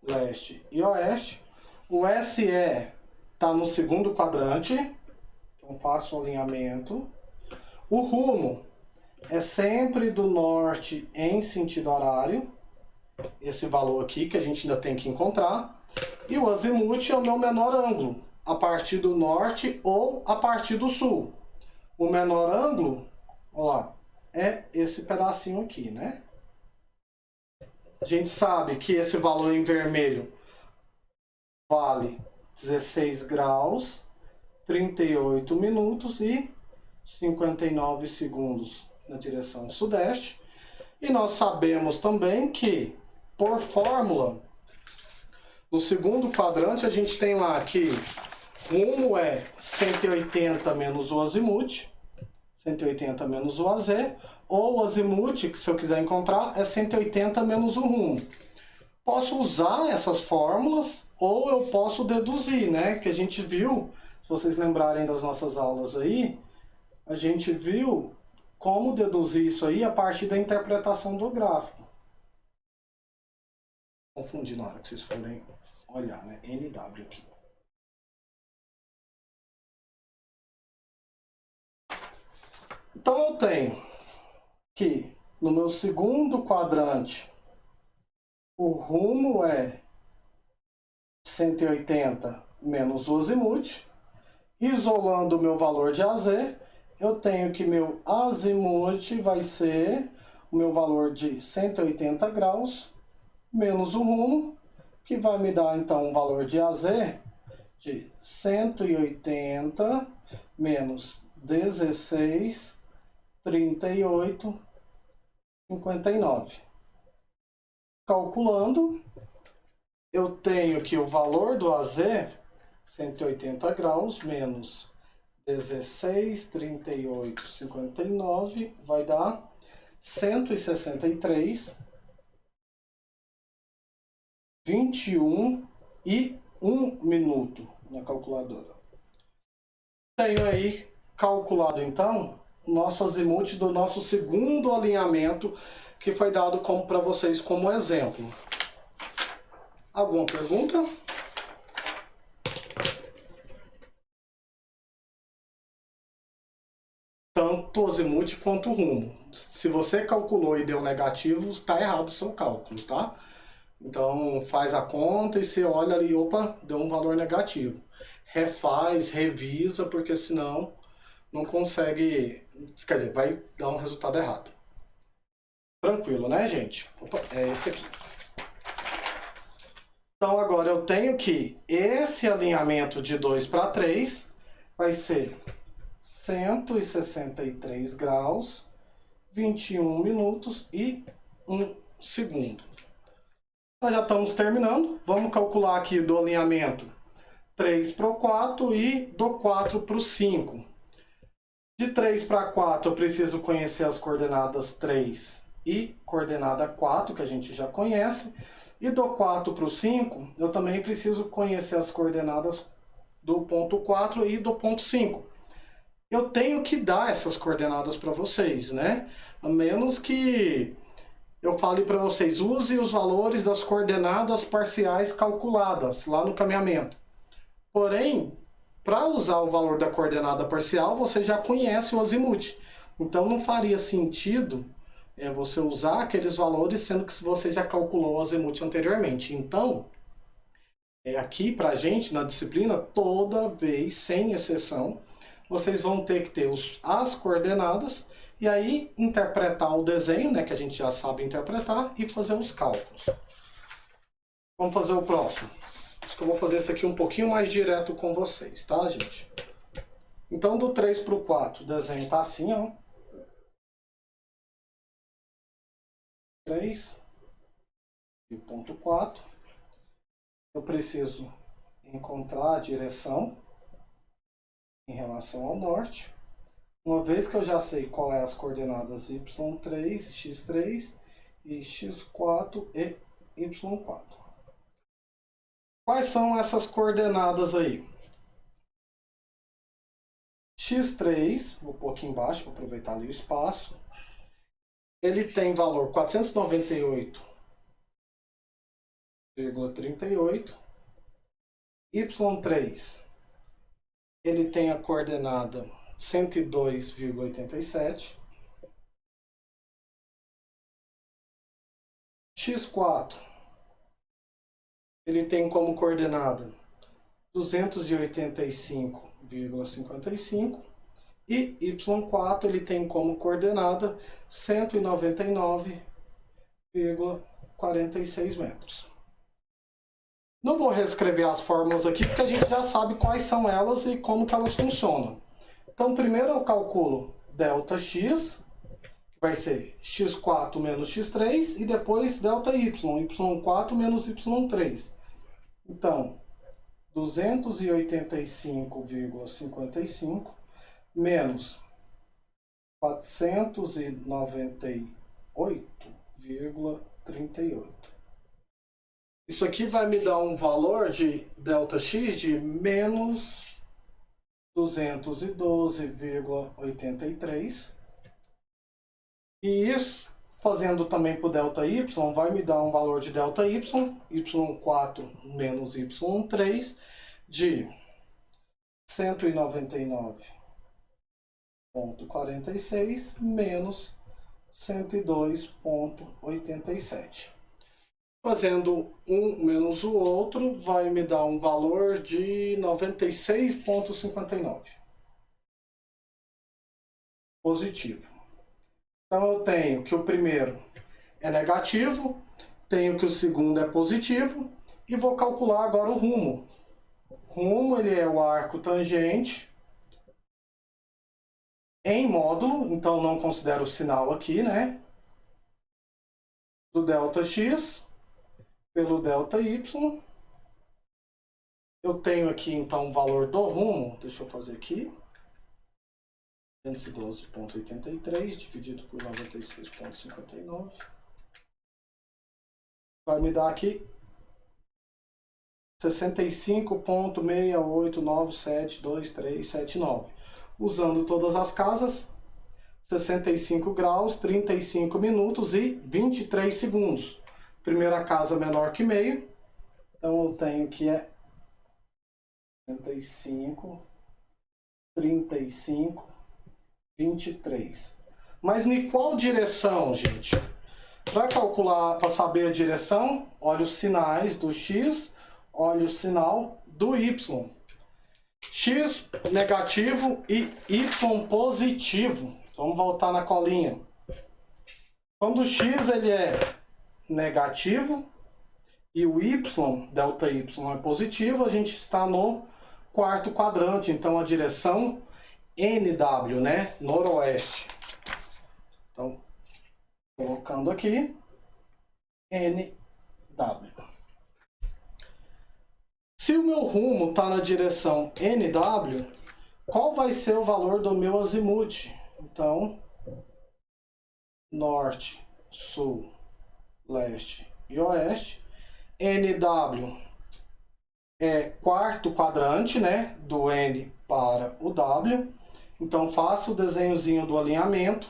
leste e oeste. O SE está no segundo quadrante, então faço o alinhamento. O rumo é sempre do norte em sentido horário, esse valor aqui que a gente ainda tem que encontrar. E o azimuth é o meu menor ângulo, a partir do norte ou a partir do sul. O menor ângulo, olha lá, é esse pedacinho aqui, né? A gente sabe que esse valor em vermelho vale 16 graus, 38 minutos e 59 segundos na direção sudeste. E nós sabemos também que, por fórmula, no segundo quadrante a gente tem lá que rumo é 180 menos o azimuth, 180 menos o AZ, ou o azimuth, que se eu quiser encontrar, é 180 menos o rumo. Posso usar essas fórmulas ou eu posso deduzir, né? Que a gente viu, vocês lembrarem das nossas aulas aí, a gente viu como deduzir isso aí a partir da interpretação do gráfico. Confundi na hora que vocês forem olhar, né? NW aqui. Então eu tenho que no meu segundo quadrante o rumo é 180 menos o azimuth. Isolando o meu valor de AZ, eu tenho que meu azimuth vai ser o meu valor de 180 graus menos o rumo, que vai me dar então um valor de AZ de 180 menos 16, 38, 59. Calculando, eu tenho que o valor do AZ, 180 graus menos 16, 38, 59, vai dar 163, 21 e 1 minuto na calculadora. Tenho aí calculado então o nosso azimuth do nosso segundo alinhamento que foi dado para vocês como exemplo. Alguma pergunta? Tanto o azimuth quanto o rumo. Se você calculou e deu negativo, está errado o seu cálculo, tá? Então faz a conta e você olha ali, opa, deu um valor negativo. Refaz, revisa, porque senão não consegue, quer dizer, vai dar um resultado errado. Tranquilo, né, gente? Opa, é esse aqui. Então agora eu tenho que esse alinhamento de 2 para 3 vai ser 163 graus, 21 minutos e 1 segundo. Nós já estamos terminando. Vamos calcular aqui do alinhamento 3 para o 4 e do 4 para o 5. De 3 para 4 eu preciso conhecer as coordenadas 3 e coordenada 4, que a gente já conhece. E do 4 para o 5 eu também preciso conhecer as coordenadas do ponto 4 e do ponto 5. Eu tenho que dar essas coordenadas para vocês, né? A menos que eu fale para vocês, use os valores das coordenadas parciais calculadas lá no caminhamento. Porém, para usar o valor da coordenada parcial, você já conhece o azimuth. Então não faria sentido você usar aqueles valores, sendo que você já calculou o azimuth anteriormente. Então, aqui para a gente, na disciplina, toda vez, sem exceção, vocês vão ter que ter as coordenadas e aí interpretar o desenho, né, que a gente já sabe interpretar, e fazer os cálculos. Vamos fazer o próximo. Acho que eu vou fazer esse aqui um pouquinho mais direto com vocês, tá, gente? Então, do 3 para o 4, o desenho tá assim, ó. 3 e o ponto 4. Eu preciso encontrar a direção em relação ao norte. Uma vez que eu já sei qual é as coordenadas y3, x3 e x4 e y4. Quais são essas coordenadas aí? x3, vou pôr aqui embaixo para aproveitar ali o espaço. Ele tem valor 498,38. y3, ele tem a coordenada 102,87. x4, ele tem como coordenada 285,55. E y4 ele tem como coordenada 199,46 metros. Não vou reescrever as fórmulas aqui, porque a gente já sabe quais são elas e como que elas funcionam. Então, primeiro eu calculo ΔX, que vai ser x4 menos x3, e depois ΔY, y4 menos y3. Então, 285,55 menos 498,38. Isso aqui vai me dar um valor de ΔX de menos 212,83. E isso, fazendo também para o ΔY, vai me dar um valor de ΔY, y4 menos y3, de 199,46 menos 102,87. Fazendo um menos o outro, vai me dar um valor de 96,59. Positivo. Então eu tenho que o primeiro é negativo, tenho que o segundo é positivo, e vou calcular agora o rumo. Rumo, ele é o arco tangente em módulo, então não considero o sinal aqui, né? Do ΔX pelo ΔY. Eu tenho aqui então o valor do rumo, deixa eu fazer aqui. 212,83 dividido por 96,59 vai me dar aqui 65,68972379. Usando todas as casas, 65 graus, 35 minutos e 23 segundos. Primeira casa menor que meio, então eu tenho que é 65, 35, 23. Mas em qual direção, gente? Para calcular, para saber a direção, olha os sinais do X, olha o sinal do Y. X negativo e Y positivo. Vamos voltar na colinha. Quando o X ele é negativo e o Y, ΔY é positivo, a gente está no quarto quadrante, então a direção NW, né? Noroeste. Então, colocando aqui, NW. Se o meu rumo está na direção NW, qual vai ser o valor do meu azimuth? Então, norte, sul, leste e oeste. NW é quarto quadrante, né? Do N para o W. Então, faço o desenhozinho do alinhamento.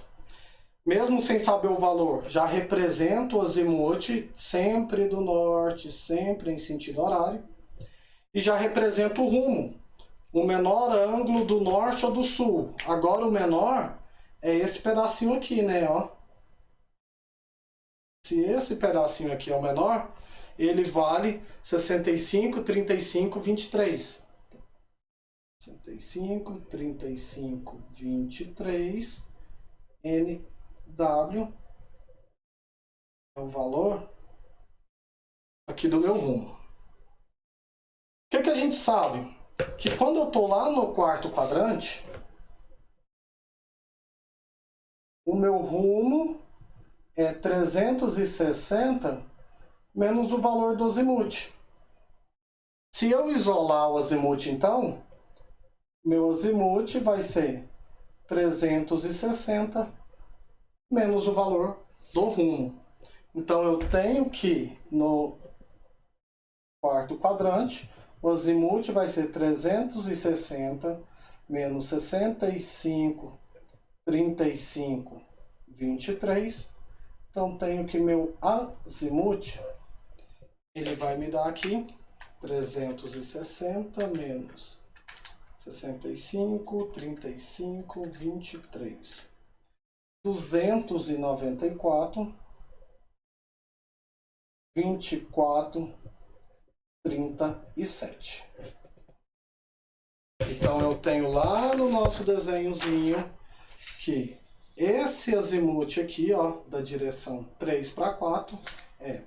Mesmo sem saber o valor, já represento o azimuth sempre do norte, sempre em sentido horário. E já represento o rumo, o menor ângulo do norte ou do sul. Agora o menor é esse pedacinho aqui, né? Ó. Se esse pedacinho aqui é o menor, ele vale 65, 35, 23. 65, 35, 23, NW é o valor aqui do meu rumo. O que a gente sabe? Que quando eu estou lá no quarto quadrante, o meu rumo é 360 menos o valor do azimuth. Se eu isolar o azimuth, então, meu azimuth vai ser 360 menos o valor do rumo. Então, eu tenho que, no quarto quadrante, o azimuth vai ser 360 menos 65, 35, 23. Então, tenho que meu azimuth, ele vai me dar aqui 360 menos 65, 35, 23. 294, 24, 37. Então eu tenho lá no nosso desenhozinho que esse azimuth aqui, ó, da direção 3 para 4 é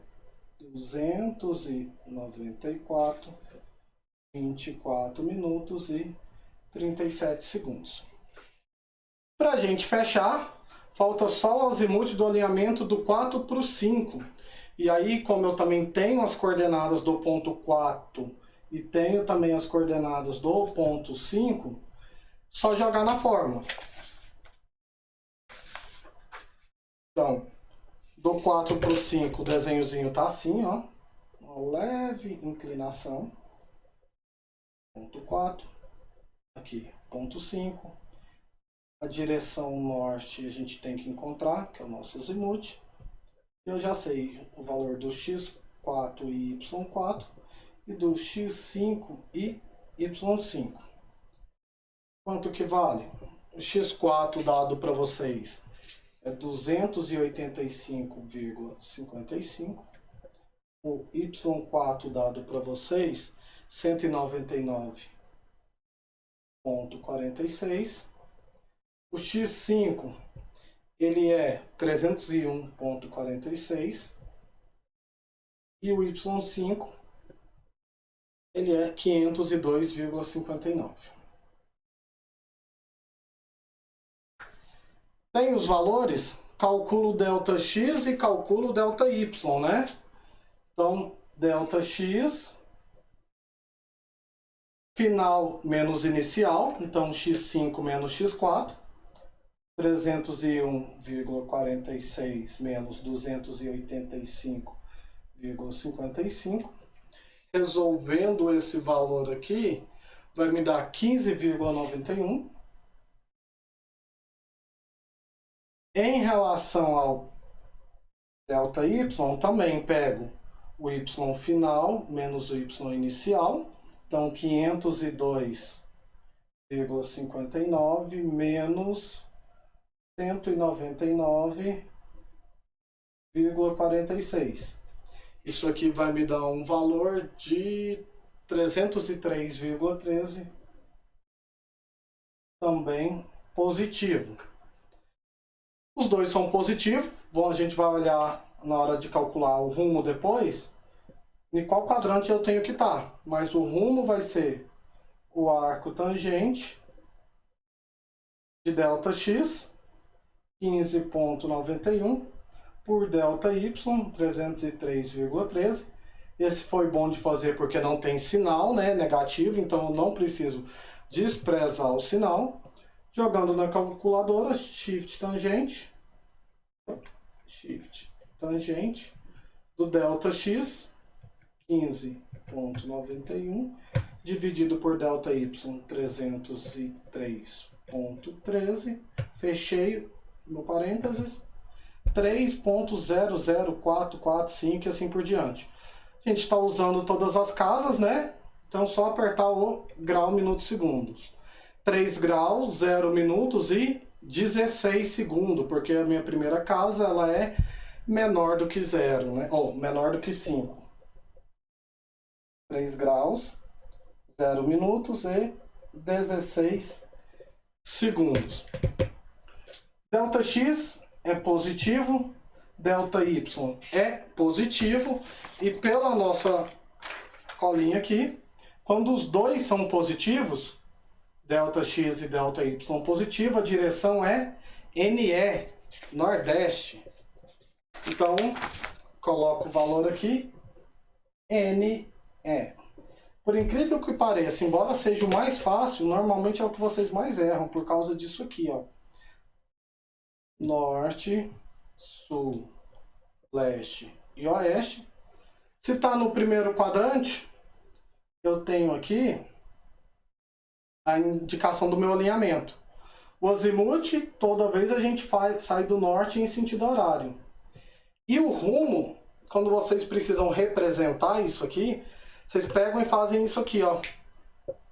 294, 24 minutos e 37 segundos. Para a gente fechar, falta só o azimuth do alinhamento do 4 para o 5. E aí, como eu também tenho as coordenadas do ponto 4 e tenho também as coordenadas do ponto 5, só jogar na fórmula. Então, do 4 para o 5, o desenhozinho tá assim, ó. Uma leve inclinação. Ponto 4. Aqui, 15.5. A direção norte a gente tem que encontrar, que é o nosso azimuth. Eu já sei o valor do x4 e y4 e do x5 e y5. Quanto que vale? O x4 dado para vocês é 285,55. O y4 dado para vocês, 199,46. O x5, ele é 301,46. E o y5, ele é 502,59. Tem os valores, calculo ΔX e calculo ΔY, né? Então, ΔX, final menos inicial, então x5 menos x4, 301,46 menos 285,55. Resolvendo esse valor aqui, vai me dar 15,91. Em relação ao ΔY, também pego o y final menos o y inicial. Então, 502,59 menos 199,46. Isso aqui vai me dar um valor de 303,13, também positivo. Os dois são positivos. Bom, a gente vai olhar na hora de calcular o rumo depois, em qual quadrante eu tenho que estar. Mas o rumo vai ser o arco tangente de ΔX, 15,91, por ΔY, 303,13. Esse foi bom de fazer porque não tem sinal, né, negativo, então eu não preciso desprezar o sinal. Jogando na calculadora, shift tangente do ΔX, 15,91, dividido por ΔY, 303,13, fechei no parênteses, 3,00445 e assim por diante. A gente está usando todas as casas, né? Então, só apertar o grau, minutos, segundos. 3 graus, 0 minutos e 16 segundos, porque a minha primeira casa ela é menor do que 0, né? Ou menor do que 5. 3 graus, 0 minutos e 16 segundos. ΔX é positivo, ΔY é positivo, e pela nossa colinha aqui, quando os dois são positivos, ΔX e ΔY positivo, a direção é NE, Nordeste. Então, coloco o valor aqui, NE. Por incrível que pareça, embora seja o mais fácil, normalmente é o que vocês mais erram, por causa disso aqui, ó. Norte, Sul, Leste e Oeste. Se está no primeiro quadrante, eu tenho aqui a indicação do meu alinhamento. O azimuth, toda vez a gente sai do norte em sentido horário. E o rumo, quando vocês precisam representar isso aqui, vocês pegam e fazem isso aqui, ó.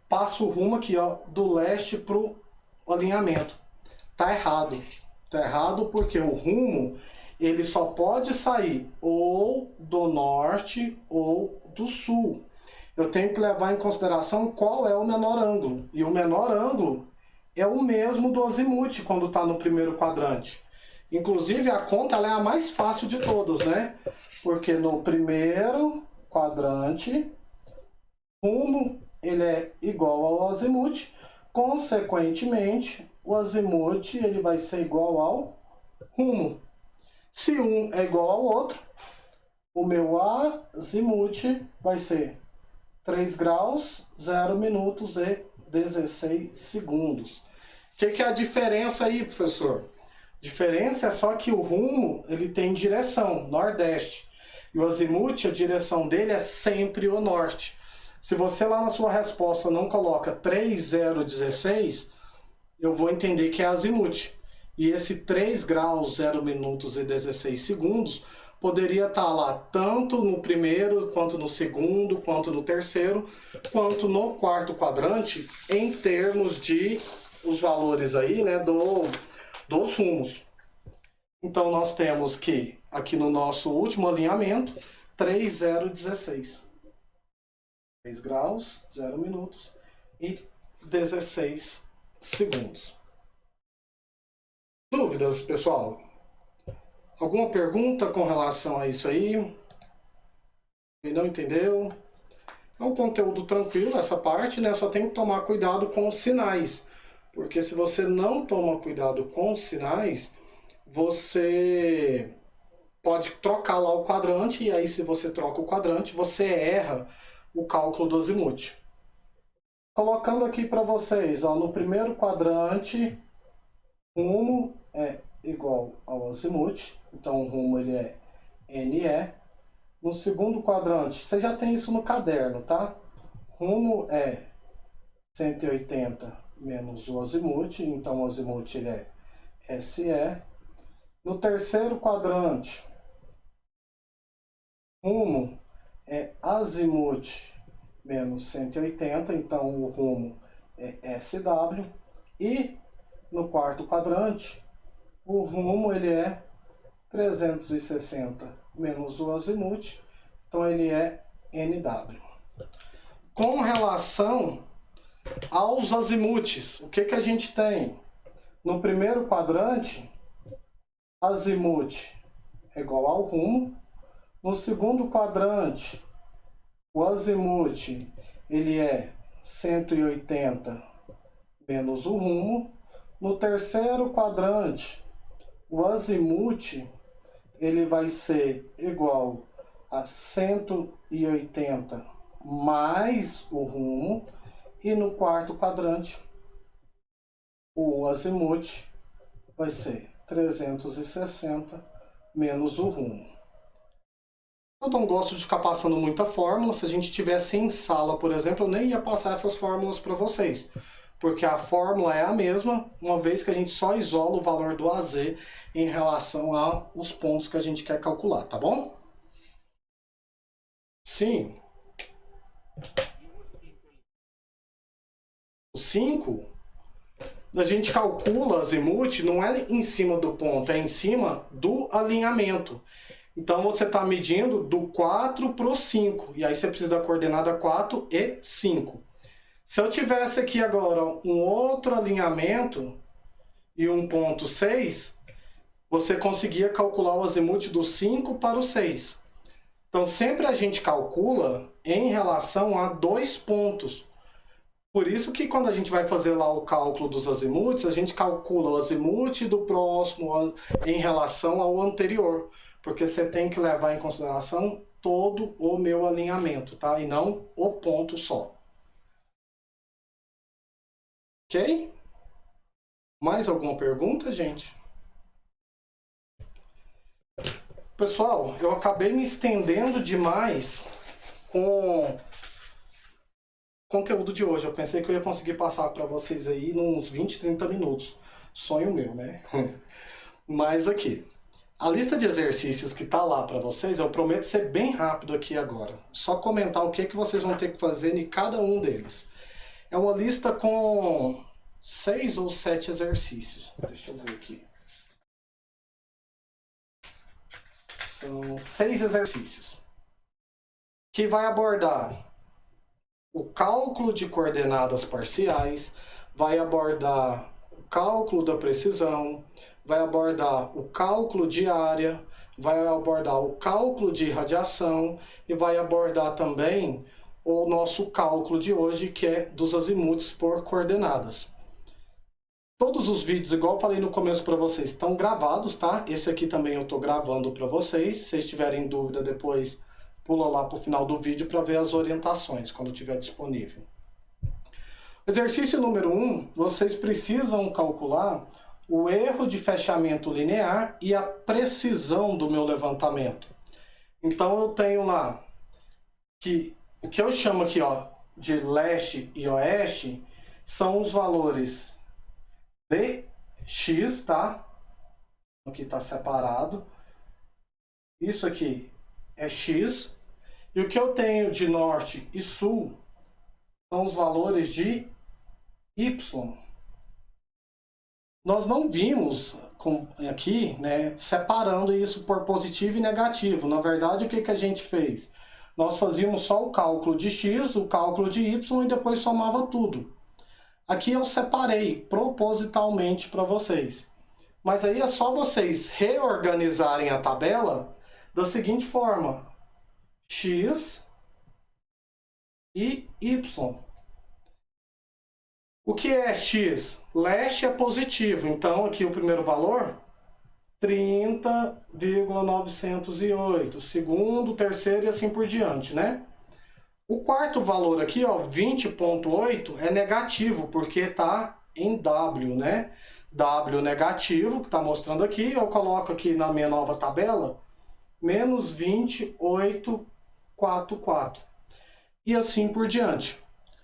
Passa o rumo aqui, ó, do leste para o alinhamento. Tá errado. Tá errado porque o rumo, ele só pode sair ou do norte ou do sul. Eu tenho que levar em consideração qual é o menor ângulo. E o menor ângulo é o mesmo do azimuth quando está no primeiro quadrante. Inclusive, a conta ela é a mais fácil de todas, né? Porque no primeiro quadrante, rumo ele é igual ao azimuth. Consequentemente, o azimuth ele vai ser igual ao rumo. Se um é igual ao outro, o meu azimuth vai ser 3 graus, 0 minutos e 16 segundos. O que é a diferença aí, professor? A diferença é só que o rumo ele tem direção, nordeste. E o azimuth, a direção dele é sempre o norte. Se você lá na sua resposta não coloca 3016, eu vou entender que é azimuth. E esse 3 graus, 0 minutos e 16 segundos poderia estar lá tanto no primeiro, quanto no segundo, quanto no terceiro, quanto no quarto quadrante, em termos de os valores aí, né, dos rumos. Então nós temos que, aqui no nosso último alinhamento, 3, 0, 16. 3 graus, 0 minutos e 16 segundos. Dúvidas, pessoal? Alguma pergunta com relação a isso aí? Quem não entendeu? É um conteúdo tranquilo essa parte, né? Só tem que tomar cuidado com os sinais. Porque se você não toma cuidado com os sinais, você pode trocar lá o quadrante, e aí se você troca o quadrante, você erra o cálculo do azimuth. Colocando aqui para vocês, ó, no primeiro quadrante, rumo é igual ao azimuth, então o rumo ele é NE. No segundo quadrante, você já tem isso no caderno, tá? Rumo é 180 menos o azimuth, então o azimuth ele é SE. No terceiro quadrante, rumo é azimuth menos 180, então o rumo é SW. E no quarto quadrante, o rumo ele é 360 menos o azimuth, então ele é NW. Com relação aos azimuths, o que a gente tem? No primeiro quadrante, azimuth é igual ao rumo. No segundo quadrante, o azimuth ele é 180 menos o rumo. No terceiro quadrante, o azimuth ele vai ser igual a 180 mais o rumo. E no quarto quadrante, o azimuth vai ser 360 menos o rumo. Eu não gosto de ficar passando muita fórmula. Se a gente estivesse em sala, por exemplo, eu nem ia passar essas fórmulas para vocês. Porque a fórmula é a mesma, uma vez que a gente só isola o valor do AZ em relação aos pontos que a gente quer calcular, tá bom? Sim. O 5, a gente calcula azimuth, não é em cima do ponto, é em cima do alinhamento. Então você está medindo do 4 para o 5, e aí você precisa da coordenada 4 e 5. Se eu tivesse aqui agora um outro alinhamento e um ponto 6, você conseguia calcular o azimuth do 5 para o 6. Então sempre a gente calcula em relação a 2 pontos. Por isso que quando a gente vai fazer lá o cálculo dos azimuths, a gente calcula o azimuth do próximo em relação ao anterior. Porque você tem que levar em consideração todo o meu alinhamento, tá? E não o ponto só. Ok? Mais alguma pergunta, gente? Pessoal, eu acabei me estendendo demais com o conteúdo de hoje. Eu pensei que eu ia conseguir passar para vocês aí nos 20, 30 minutos. Sonho meu, né? Mas aqui, a lista de exercícios que está lá para vocês, eu prometo ser bem rápido aqui agora. Só comentar o que vocês vão ter que fazer em cada um deles. É uma lista com 6 ou 7 exercícios. Deixa eu ver aqui. São 6 exercícios. Que vai abordar o cálculo de coordenadas parciais, vai abordar o cálculo da precisão, vai abordar o cálculo de área, vai abordar o cálculo de radiação e vai abordar também o nosso cálculo de hoje, que é dos azimuths por coordenadas. Todos os vídeos, igual eu falei no começo para vocês, estão gravados, tá? Esse aqui também eu estou gravando para vocês. Se vocês tiverem dúvida depois, pula lá para o final do vídeo para ver as orientações, quando estiver disponível. Exercício número 1, vocês precisam calcular o erro de fechamento linear e a precisão do meu levantamento. Então eu tenho lá que o que eu chamo aqui, ó, de leste e oeste são os valores dx, tá? Aqui está separado. Isso aqui é x. E o que eu tenho de norte e sul são os valores de y. Nós não vimos aqui, né, separando isso por positivo e negativo. Na verdade, o que a gente fez? Nós fazíamos só o cálculo de x, o cálculo de y e depois somava tudo. Aqui eu separei propositalmente para vocês. Mas aí é só vocês reorganizarem a tabela da seguinte forma: x e y. O que é x? Leste é positivo, então aqui o primeiro valor, 30,908. Segundo, terceiro e assim por diante, né? O quarto valor aqui, ó, 20,8, é negativo, porque está em W, né? W negativo, que está mostrando aqui, eu coloco aqui na minha nova tabela, menos 28,44. E assim por diante.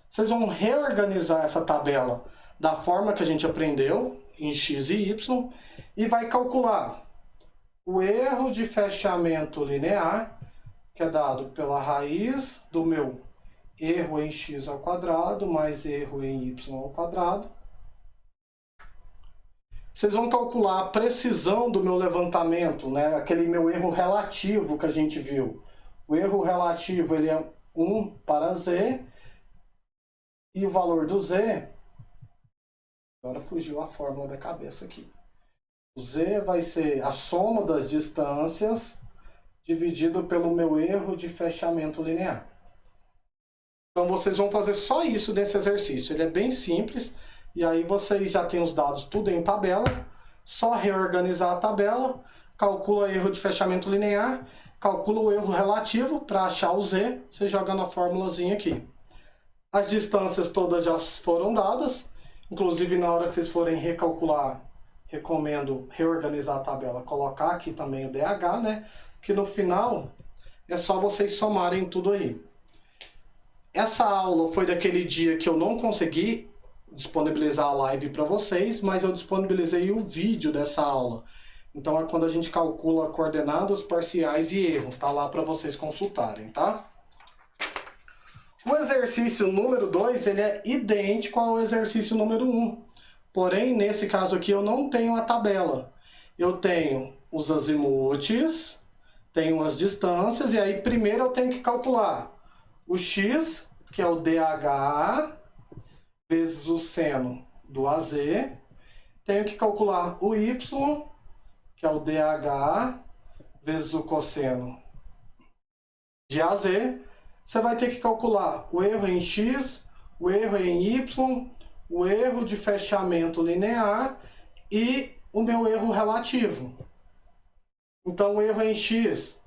Vocês vão reorganizar essa tabela da forma que a gente aprendeu, em x e y, e vai calcular o erro de fechamento linear, que é dado pela raiz do meu erro em x ao quadrado mais erro em y ao quadrado. Vocês vão calcular a precisão do meu levantamento, né? Aquele meu erro relativo que a gente viu. O erro relativo ele é 1 para z, e o valor do z, agora fugiu a fórmula da cabeça aqui. O z vai ser a soma das distâncias dividido pelo meu erro de fechamento linear. Então vocês vão fazer só isso nesse exercício. Ele é bem simples. E aí vocês já têm os dados tudo em tabela. Só reorganizar a tabela. Calcula erro de fechamento linear. Calcula o erro relativo para achar o z. Você joga na formulazinha aqui. As distâncias todas já foram dadas. Inclusive na hora que vocês forem recalcular, recomendo reorganizar a tabela. Colocar aqui também o DH, né? Que no final é só vocês somarem tudo aí. Essa aula foi daquele dia que eu não consegui disponibilizar a live para vocês, mas eu disponibilizei o vídeo dessa aula. Então é quando a gente calcula coordenadas parciais e erro. Tá lá para vocês consultarem, tá? O exercício número 2, ele é idêntico ao exercício número 1. Porém, nesse caso aqui, eu não tenho a tabela. Eu tenho os azimutes, tenho as distâncias, e aí primeiro eu tenho que calcular o x, que é o DH, vezes o seno do AZ. Tenho que calcular o y, que é o DH, vezes o cosseno de AZ. Você vai ter que calcular o erro em x, o erro em y, o erro de fechamento linear e o meu erro relativo. Então, o erro em x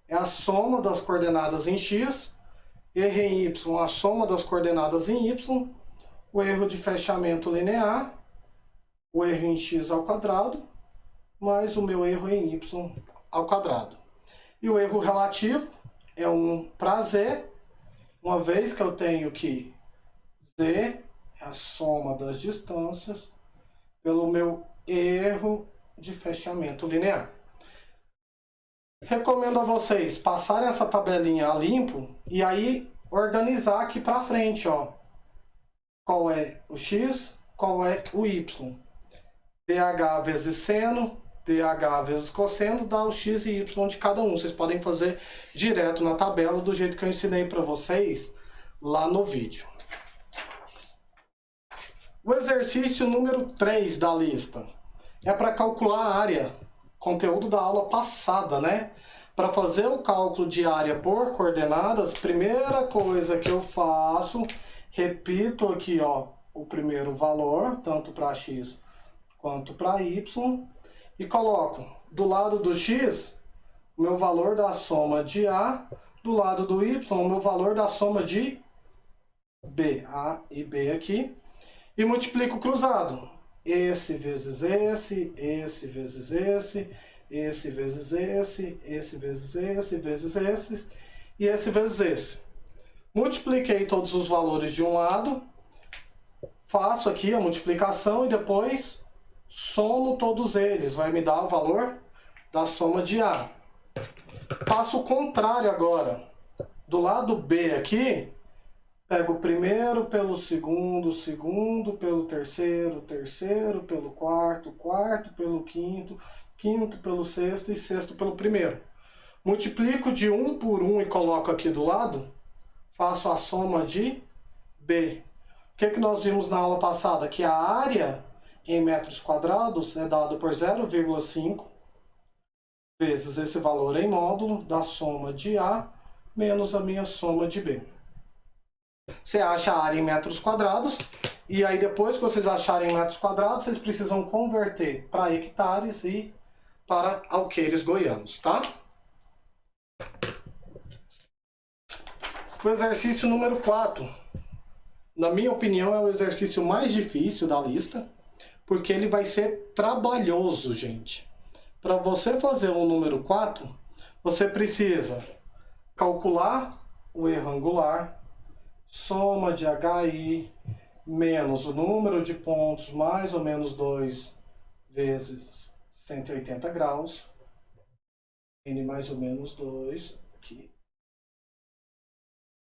é a soma das coordenadas em x, erro em y, a soma das coordenadas em y, o erro de fechamento linear, o erro em x ao quadrado, mais o meu erro em y ao quadrado. E o erro relativo é 1 para z, uma vez que eu tenho que z é a soma das distâncias pelo meu erro de fechamento linear. Recomendo a vocês passarem essa tabelinha a limpo e aí organizar aqui para frente, ó. Qual é o x, qual é o y. DH vezes seno, DH vezes cosseno dá o x e y de cada um. Vocês podem fazer direto na tabela do jeito que eu ensinei para vocês lá no vídeo. O exercício número 3 da lista é para calcular a área, conteúdo da aula passada, né? Para fazer o cálculo de área por coordenadas, primeira coisa que eu faço, repito aqui, ó, o primeiro valor, tanto para x quanto para y, e coloco do lado do x o meu valor da soma de A, do lado do y o meu valor da soma de B, A e B aqui, e multiplico cruzado. Esse vezes esse vezes esse vezes esse vezes esse vezes esse, e esse vezes esse. Multipliquei todos os valores de um lado, faço aqui a multiplicação e depois somo todos eles, vai me dar o valor da soma de A. Faço o contrário agora. Do lado B aqui, pego o primeiro pelo segundo, segundo pelo terceiro, terceiro pelo quarto, quarto pelo quinto, quinto pelo sexto e sexto pelo primeiro. Multiplico de 1 por 1 e coloco aqui do lado, faço a soma de B. O que nós vimos na aula passada? Que a área em metros quadrados é dada por 0,5 vezes esse valor em módulo da soma de A menos a minha soma de B. Você acha a área em metros quadrados, e aí depois que vocês acharem metros quadrados, vocês precisam converter para hectares e para alqueires goianos, tá? O exercício número 4. Na minha opinião, é o exercício mais difícil da lista, porque ele vai ser trabalhoso, gente. Para você fazer o número 4, você precisa calcular o erro angular, soma de HI, menos o número de pontos, mais ou menos 2 vezes 180 graus, N mais ou menos 2, aqui,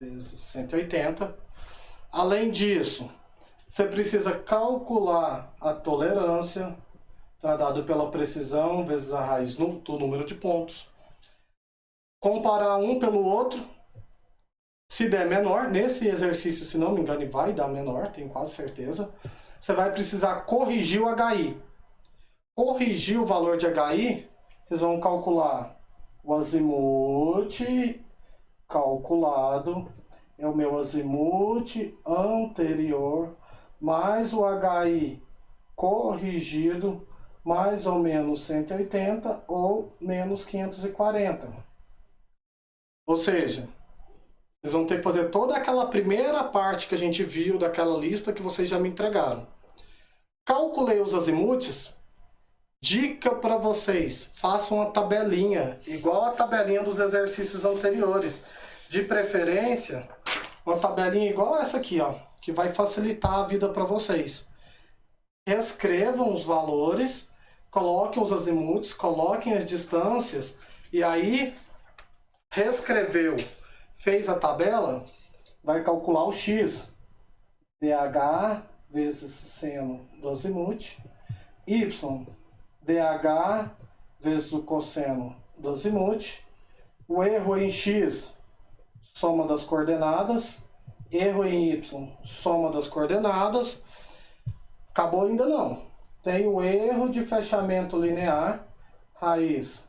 vezes 180. Além disso, você precisa calcular a tolerância, tá, dado pela precisão vezes a raiz do número de pontos. Comparar um pelo outro, se der menor, nesse exercício, se não me engano, vai dar menor, tenho quase certeza. Você vai precisar corrigir o HI. Corrigir o valor de HI, vocês vão calcular o azimuth calculado, é o meu azimuth anterior, mais o HI corrigido, mais ou menos 180 ou menos 540. Ou seja, vocês vão ter que fazer toda aquela primeira parte que a gente viu daquela lista que vocês já me entregaram. Calculei os azimuths. Dica para vocês, façam uma tabelinha, igual a tabelinha dos exercícios anteriores. De preferência, uma tabelinha igual essa aqui, ó, que vai facilitar a vida para vocês. Reescrevam os valores, coloquem os azimuths, coloquem as distâncias, e aí, reescreveu, fez a tabela, vai calcular o x, dH vezes seno do azimuth, y, dH vezes o cosseno do azimuth, o erro em x, soma das coordenadas, erro em y, soma das coordenadas. Acabou ainda não. Tem o erro de fechamento linear, raiz,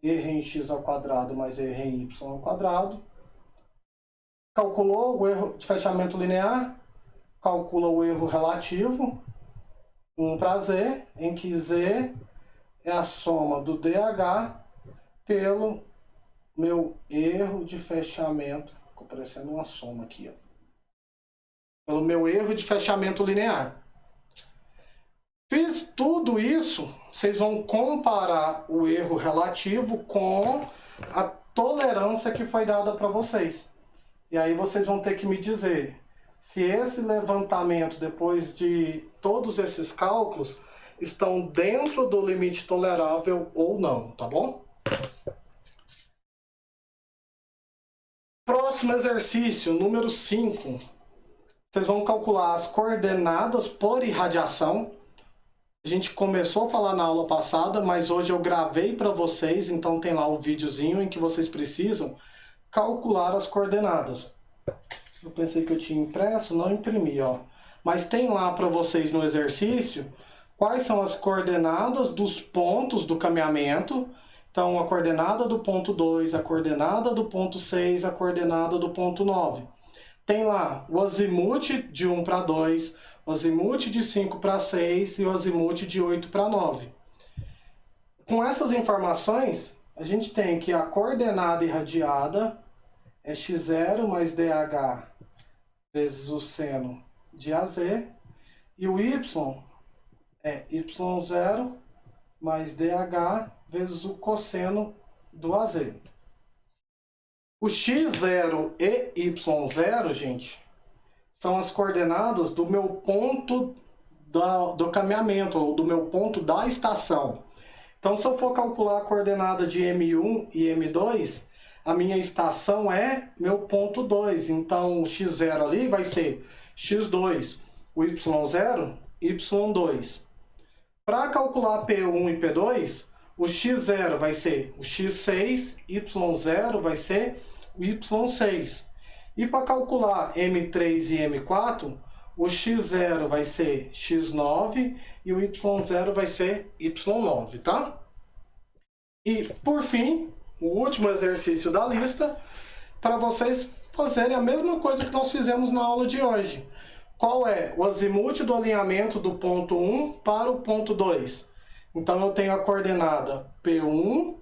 erro em x ao quadrado mais erro em y ao quadrado. Calculou o erro de fechamento linear, calcula o erro relativo, 1 para z, em que z é a soma do dH pelo meu erro de fechamento, ficou parecendo uma soma aqui, ó, pelo meu erro de fechamento linear. Fiz tudo isso, vocês vão comparar o erro relativo com a tolerância que foi dada para vocês. E aí vocês vão ter que me dizer se esse levantamento, depois de todos esses cálculos, estão dentro do limite tolerável ou não, tá bom? Próximo exercício, número 5. Vocês vão calcular as coordenadas por irradiação. A gente começou a falar na aula passada, mas hoje eu gravei para vocês, então tem lá o videozinho em que vocês precisam calcular as coordenadas. Eu pensei que eu tinha impresso, não imprimi, ó. Mas tem lá para vocês no exercício quais são as coordenadas dos pontos do caminhamento. Então, a coordenada do ponto 2, a coordenada do ponto 6, a coordenada do ponto 9. Tem lá o azimuth de 1 para 2, o azimuth de 5 para 6 e o azimuth de 8 para 9. Com essas informações, a gente tem que a coordenada irradiada é x0 mais dH vezes o seno de AZ, e o y é y0 mais dH vezes o cosseno do AZ. O x0 e y0, gente, são as coordenadas do meu ponto do caminhamento, ou do meu ponto da estação. Então, se eu for calcular a coordenada de M1 e M2, a minha estação é meu ponto 2. Então, o x0 ali vai ser x2, o y0, y2. Para calcular P1 e P2, o x0 vai ser o x6, y0 vai ser o y6. E para calcular M3 e M4, o x0 vai ser x9 e o y0 vai ser y9, tá? E, por fim, o último exercício da lista, para vocês fazerem a mesma coisa que nós fizemos na aula de hoje. Qual é o azimuth do alinhamento do ponto 1 para o ponto 2? Então, eu tenho a coordenada P1,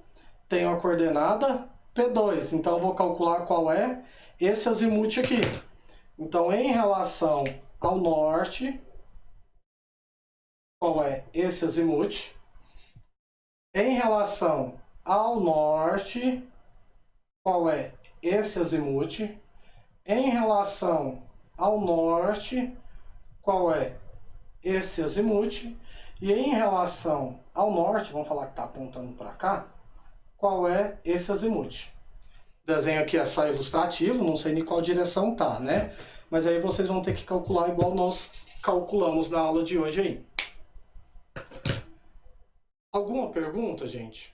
tenho a coordenada P2. Então, eu vou calcular qual é esse azimuth aqui. Então, em relação ao norte, qual é esse azimuth? Em relação ao norte, qual é esse azimuth? Em relação ao norte, qual é esse azimuth? E em relação ao norte, vamos falar que está apontando para cá, qual é esse azimuth? O desenho aqui é só ilustrativo, não sei nem qual direção tá, né? Mas aí vocês vão ter que calcular igual nós calculamos na aula de hoje aí. Alguma pergunta, gente?